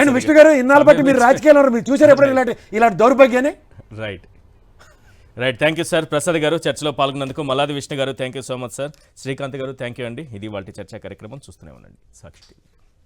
అండ్ విష్ణు గారు, ఇన్నాళ్ళు బట్టి మీరు రాజకీయాల్లో మీరు చూసారు ఎప్పుడైనా ఇలాంటి దౌర్భాగ్యాన్ని? Right. Thank you sir. Prasad garu చర్చలో పాల్గొన్నందుకు. Malladi Vishnu garu thank you so much sir. Srikanth garu thank you అండి. ఇది వాళ్ళ చర్చా కార్యక్రమం. చూస్తూనే ఉండండి సాక్షి టీవీ.